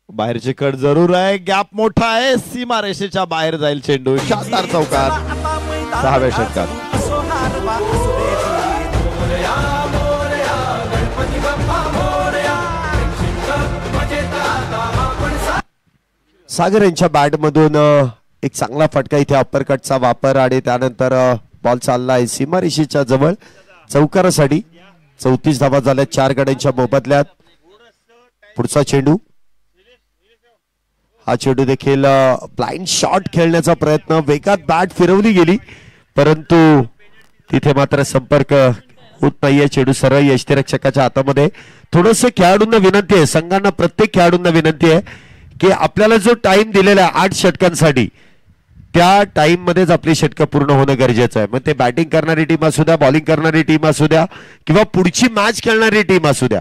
बाहेरची कट जरूर आहे. गॅप मोठा आहे. सीमारेषेच्या बाहेर जाईल चेंडू. शानदार चौकार 6व्या षटकात. सागर यांच्या बॅट मधून एक चांगला फटका. इथे अप्परकटचा वापर आणि त्यानंतर बॉल चाललाय सीमारेषेच्या जवळ चौकारासाठी. 34 धावा झाल्या 4 गड्यांच्या मोबदल्यात. पुढचा चेंडू. हा चेंडू देखील ब्लाइंड शॉट खेळण्याचा प्रयत्न. वेगात बॅट फिरवली गेली परंतु तिथे मात्र संपर्क होत नाहीये. चेंडू सरळ यष्टिरक्षकाच्या हातामध्ये. थोडस खेळाडूंना विनंती आहे, संघांना प्रत्येक खेळाडूंना विनंती आहे की आपल्याला जो टाइम दिलेला आहे 8 षटकांसाठी त्या टाइम मध्येच आपली षटकं पूर्ण होणं गरजेचं आहे. मग ते बॅटिंग करणारी टीम असू द्या, बॉलिंग करणारी टीम असू द्या किंवा पुढची मॅच खेळणारी टीम असू द्या,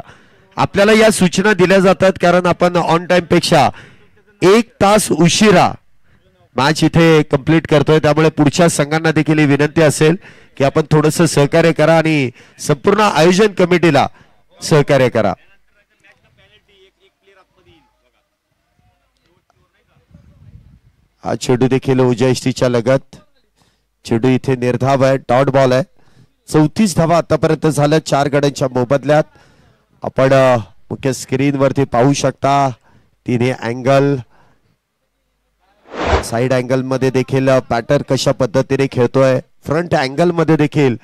आपल्याला या सूचना दिल्या जातात कारण आपण ऑन टाइम पेक्षा 1 तास उशिरा मॅच इथे कंप्लीट करतोय. त्यामुळे पुढच्या संघांना देखील ही विनंती असेल की आपण थोडस सहकार्य करा आणि संपूर्ण आयोजन कमिटीला सहकार्य करा. हा चेंडू देखील उजयष्टीच्या लगत. चेंडू इथे निर्धाव आहे. डॉट बॉल आहे. 34 धावा आतापर्यंत झाल्या 4 गड्यांच्या मोबदल्यात. आपण मुख्य स्क्रीन वरती पाहू शकता तिने अँगल, साइड अँगल मध्ये देखील बॅटर कशा पद्धतीने खेळतोय, फ्रंट अँगल मध्ये देखील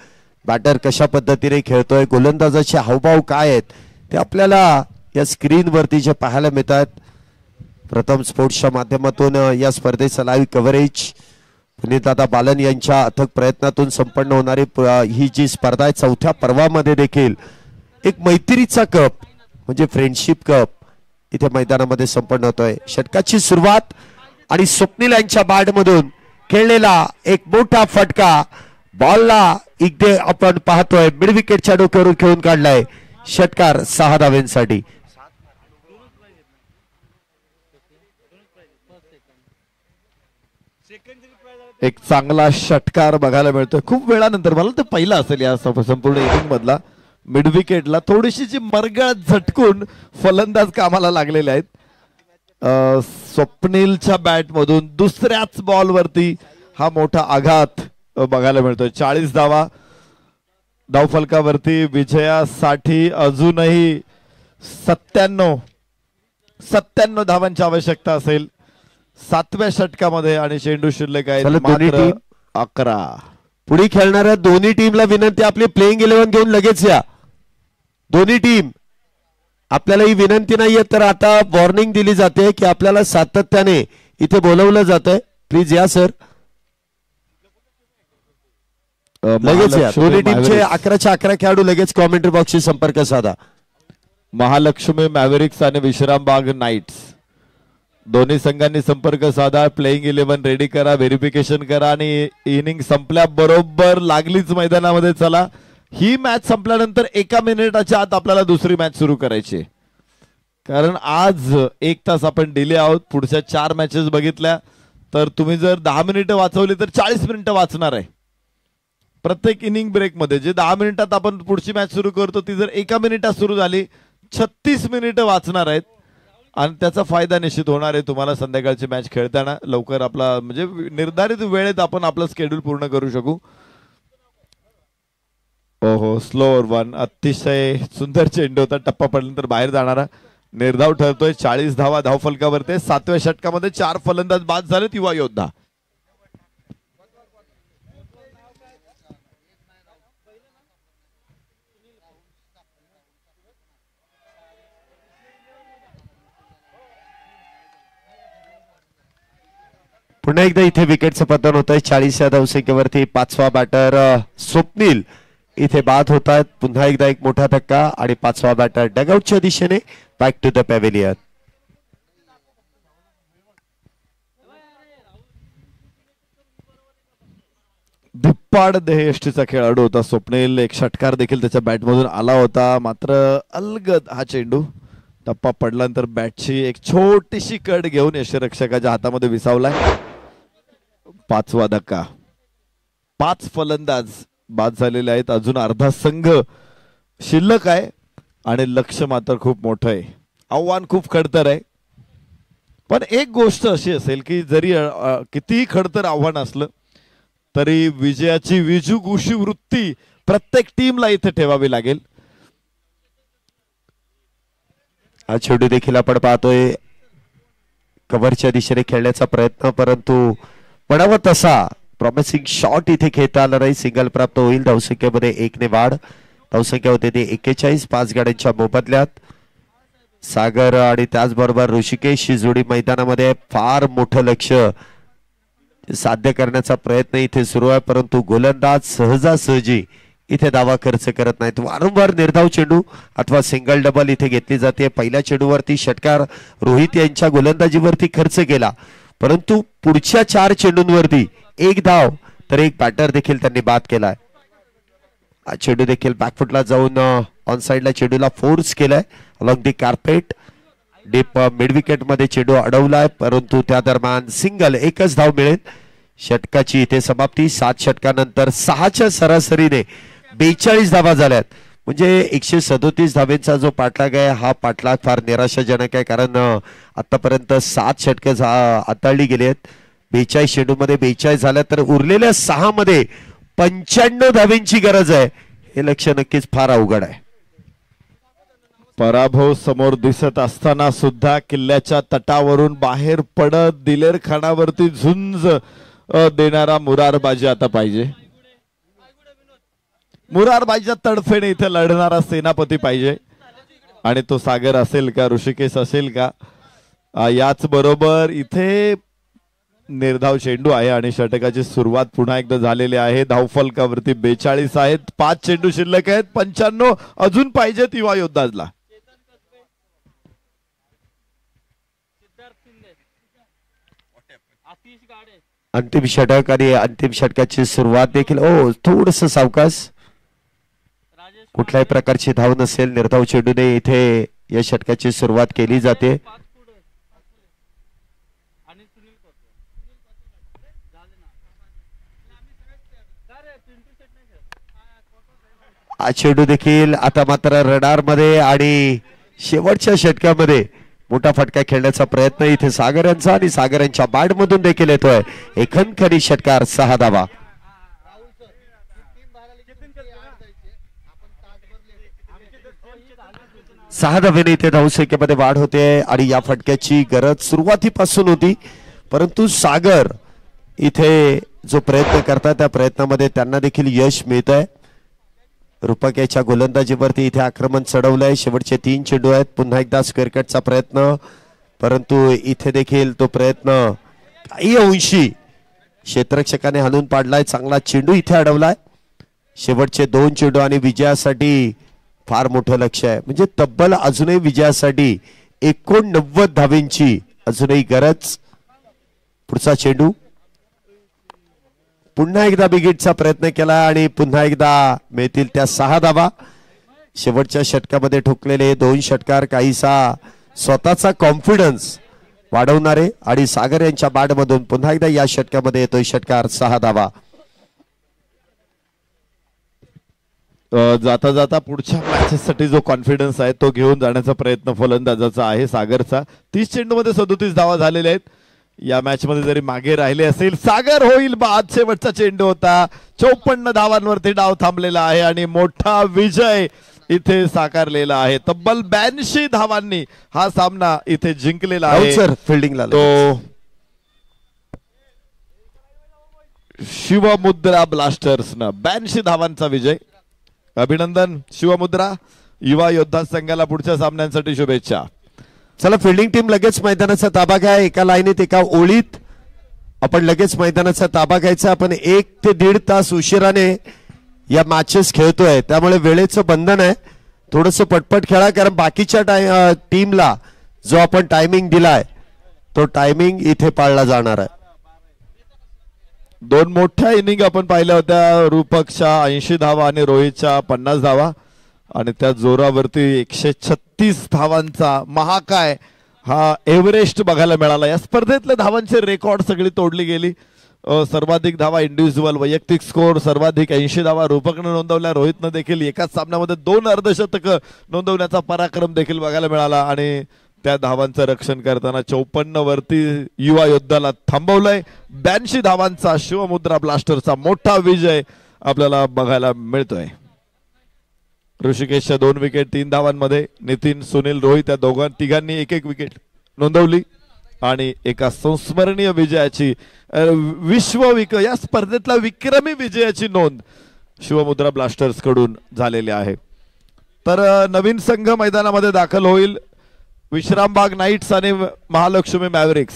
बॅटर कशा पद्धतीने खेळतोय, गोलंदाजाचे हावभाव काय आहेत ते आपल्याला या स्क्रीन वरती जे पाहायला मिळतात. प्रथम स्पोर्ट्सच्या माध्यमातून या स्पर्धेचं लाईव्ह कव्हरेज पुनीतदादा बालन यांच्या अथक प्रयत्नातून संपन्न होणारी ही जी स्पर्धा आहे 4थ्या पर्वामध्ये देखील एक मैत्रीचा कप म्हणजे फ्रेंडशिप कप इथे मैदानामध्ये संपन्न होतोय. षटकाची सुरुवात आणि स्वप्नील यांच्या बॅट मधून खेळलेला एक मोठा फटका. बॉलला इकडे आपण पाहतोय मिड विकेटच्या डोक्यावरून खेळून काढलाय. षटकार 6 धावांसाठी. एक चांगला षटकार बघायला मिळतोय खूप वेळानंतर. मला तर पहिला असेल या संपूर्ण इनिंग मधला. मिड विकेटला थोडीशी जी मरगळ झटकून फलंदाज कामाला लागलेले आहेत. स्वप्नीलच्या बॅट मधून दुसऱ्याच बॉल वरती हा मोठा आघात बघायला मिळतोय. 40 धावा धावफलकावरती विजयासाठी अजूनही 97 धावांची आवश्यकता असेल 7व्या षटकामध्ये आणि चेंडू शिल्लक आहे मात्र 11. पुढे खेळणाऱ्या दोन्ही टीमला विनंती आपली प्लेइंग 11 घेऊन लगेच या. दोन्ही टीम आपल्याला ही विनंती नाहीये तर आता वॉर्निंग दिली जाते की आपल्याला सातत्याने इथे बोलवलं जातंय. प्लीज या सर, लगेच या. दोन्ही टीमचे 11च्या 11 खेळाडू लगेच कॉमेंट्री बॉक्सशी संपर्क साधा. महालक्ष्मी मॅव्हरिक्स आणि विश्रामबाग नाईट्स दोन्ही संघांनी संपर्क साधा. प्लेइंग 11 रेडी करा, व्हेरिफिकेशन करा आणि इनिंग संपल्याबरोबर लागलीच मैदानामध्ये चला. ही मॅच संपल्यानंतर 1 मिनिटाच्या आत आपल्याला दुसरी मॅच सुरू करायची कारण आज 1 तास आपण डिले आहोत. पुढच्या 4 मॅचेस बघितल्या तर तुम्ही जर 10 मिनिटं वाचवली तर 40 मिनिटं वाचणार आहे प्रत्येक इनिंग ब्रेक मध्ये. जे 10 मिनिटात आपण पुढची मॅच सुरू करतो ती जर 1 मिनिटात सुरू झाली 36 मिनिटं वाचणार आहेत आणि त्याचा फायदा निश्चित होणार आहे तुम्हाला संध्याकाळची मॅच खेळताना. लवकर आपला म्हणजे निर्धारित वेळेत आपण आपलं स्केड्यूल पूर्ण करू शकू. ओहो, स्लोअर वन, अतिशय सुंदर चेंडू होता. टप्पा पडल्यानंतर बाहेर जाणारा निर्धाव ठरतोय. 40 धावा धावफलकावरती. 7व्या षटकामध्ये 4 फलंदाज बाद झालेत युवा योद्धा. पुन्हा एकदा इथे विकेटचं पतन होत आहे. 40 धावसंख्येवरती 5वा बॅटर स्वप्नील इथे बाद होत आहेत. पुन्हा एकदा एक मोठा धक्का आणि 5वा बॅटर डगआउटच्या दिशेने बॅक टू द पॅव्हिलियन. धिप्पाड देहयष्टीचा खेळाडू होता स्वप्नील. एक षटकार देखील त्याच्या बॅटमधून आला होता. मात्र अलगद हा चेंडू टप्पा पडल्यानंतर बॅटची एक छोटीशी कट घेऊन यष्टिरक्षकाच्या हातामध्ये विसावलाय. 5वा धक्का. 5 फलंदाज बाद झालेले आहेत. अजून अर्धा संघ शिल्लक आहे आणि लक्ष मात्र खूप मोठं आहे. आव्हान खूप खडतर आहे. पण एक गोष्ट अशी असेल की जरी कितीही खडतर आव्हान असलं तरी विजयाची विजूगुषी वृत्ती प्रत्येक टीमला इथे ठेवावी लागेल. हा चेंडू देखील आपण पाहतोय कव्हरच्या दिशेने खेळण्याचा प्रयत्न, परंतु म्हणावा तसा प्रॉमिसिंग शॉट इथे खेळता आला नाही. सिंगल प्राप्त होईल. धावसंख्येमध्ये 1 ने वाढ. धावसंख्या होते ते 41. 5 गाड्यांच्या मोबदल्यात सागर आणि त्याचबरोबर ऋषिकेश ही जोडी मैदानामध्ये फार मोठं लक्ष साध्य करण्याचा प्रयत्न इथे सुरू आहे, परंतु गोलंदाज सहजासहजी इथे दावा खर्च करत नाहीत. वारंवार निर्धाव चेंडू अथवा सिंगल डबल इथे घेतली जाते. पहिल्या चेंडूवरती षटकार रोहित यांच्या गोलंदाजीवरती खर्च केला, परंतु पुढच्या 4 चेंडूंवरती 1 धाव तर 1 बॅटर देखील त्यांनी बाद केलाय. हा चेंडू देखील बॅकफुटला जाऊन ऑन साइडला चेंडूला फोर्स केलाय along the carpet. Deep mid wicket मध्ये चेंडू अडवलाय, परंतु त्या दरम्यान सिंगल 1च धाव मिळेल. षटकाची इथे समाप्ती. 7 षटकानंतर 6च्या सरासरीने 42 धावा झाल्यात. म्हणजे 137 धावेंचा जो पाठलाग आहे हा पाठलाग फार निराशाजनक आहे, कारण आतापर्यंत 7 षटकं हाताळली गेली आहेत. 42 चेंडूमध्ये 42 झाल्या तर उरलेल्या 6 मध्ये 95 धावेंची गरज आहे. हे लक्ष्य नक्कीच फार अवघड आहे. पराभव समोर दिसत असताना सुद्धा किल्ल्याच्या तटावरून बाहेर पडत दिलेर खानावरती झुंज देणारा मुरारबाजी आता पाहिजे. मुरारबाजीच्या तडफेने इथे लढणारा सेनापती पाहिजे, आणि तो सागर असेल का, ऋषिकेश असेल का. याच बरोबर इथे निर्धाव चेंडू आहे आणि षटकाची सुरुवात पुन्हा एकदा झालेली आहे. धावफलकावरती 42 आहेत. 5 चेंडू शिल्लक आहेत. 95 अजून पाहिजेत युवा योद्धाला. अंतिम षटक आणि अंतिम षटकाची सुरुवात देखील थोडस सावकाश. कुठल्याही प्रकारची धाव नसेल. निर्धाव चेंडूने इथे या षटकाची सुरुवात केली जाते. चेंडू देखील आता मात्र रडार मध्ये आणि शेवटच्या षटकामध्ये मोठा फटका खेळण्याचा प्रयत्न इथे सागर यांचा आणि सागर यांच्या बॅट मधून देखील येतोय. एखनखरी षटकार 6 धावा. सहा धावेने इथे धावसंख्येमध्ये वाढ होते आणि या फटक्याची गरज सुरुवातीपासून होती, परंतु सागर इथे जो प्रयत्न करतात त्या प्रयत्नामध्ये त्यांना देखील यश मिळत आहे. रूपक याच्या गोलंदाजीवरती इथे आक्रमण चढवलंय. शेवटचे 3 चेंडू आहेत. पुन्हा एकदा स्क्वेअर कटचा प्रयत्न, परंतु इथे देखील तो प्रयत्न काही अंशी क्षेत्ररक्षकाने हाणून पाडलाय. चांगला चेंडू इथे अडवलाय. शेवटचे 2 चेंडू आणि विजयासाठी फार मोठं लक्ष आहे. म्हणजे तब्बल अजूनही विजयासाठी 89 धावेंची अजूनही गरज. पुढचा चेंडू पुन्हा एकदा बिगिटचा प्रयत्न केला आणि पुन्हा एकदा मिळतील त्या 6 धावा. शेवटच्या षटकामध्ये ठोकलेले 2 षटकार काहीसा स्वतःचा कॉन्फिडन्स वाढवणारे आणि सागर यांच्या बॅट मधून पुन्हा एकदा या षटकामध्ये येतोय षटकार 6 धावा. जाता जाता पुढच्या मॅचेस साठी जो कॉन्फिडन्स आहे तो घेऊन जाण्याचा प्रयत्न फलंदाजाचा आहे सागरचा. 30 चेंडूमध्ये 37 धावा झालेल्या आहेत. या मॅच मध्ये जरी मागे राहिले असेल सागर होईल बाद. शेवटचा चेंडू होता. 54 धावांवरती डाव थांबलेला आहे आणि मोठा विजय इथे साकारलेला आहे. तब्बल 82 धावांनी हा सामना इथे जिंकलेला आहे. सर फिल्डिंगला तो शिवमुद्रा ब्लास्टर्सनं 82 धावांचा विजय. अभिनंदन शिवमुद्रा. युवा योद्धा संघाला पुढच्या सामन्यांसाठी शुभेच्छा. चला फिल्डिंग टीम लगेच मैदानाचा ताबा घ्या. एका लाईनीत एका ओळीत आपण लगेच मैदानाचा ताबा घ्यायचा. आपण 1 ते 1.5 तास उशिराने या मॅचेस खेळतोय त्यामुळे वेळेचं बंधन आहे. थोडस पटपट खेळा कारण बाकीच्या टीमला जो आपण टायमिंग दिलाय तो टायमिंग इथे पाळला जाणार आहे. 2 मोठ्या इनिंग आपण पाहिल्या होत्या. रूपकच्या 80 धावा आणि रोहितच्या 50 धावा आणि त्या जोरावरती 136 धावांचा महाकाय हा एव्हरेस्ट बघायला मिळाला. या स्पर्धेतल्या धावांचे रेकॉर्ड सगळी तोडली गेली. सर्वाधिक धावा इंडिव्हिज्युअल वैयक्तिक स्कोर सर्वाधिक 80 धावा रूपकनं नोंदवल्या. रोहितनं देखील एकाच सामन्यामध्ये 2 अर्धशतक नोंदवण्याचा पराक्रम देखील बघायला मिळाला आणि त्या धावांचं रक्षण करताना 54 वरती युवा योद्धाला थांबवलंय. 82 धावांचा शिवमुद्रा ब्लास्टरचा मोठा विजय आपल्याला बघायला मिळतोय. ऋषिकेशच्या 2 विकेट 3 धावांमध्ये. नितीन सुनील रोहित या तिघांनी 1-1 विकेट नोंदवली आणि एका संस्मरणीय विजयाची या स्पर्धेतला विक्रमी विजयाची नोंद शिवमुद्रा ब्लास्टर्स कडून झालेली आहे. तर नवीन संघ मैदानामध्ये दाखल होईल. विश्रामबाग नाईट्स आणि महालक्ष्मी मॅव्हरिक्स.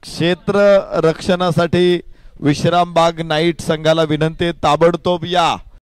क्षेत्र रक्षणासाठी विश्रामबाग नाईट संघाला विनंती ताबडतोब या.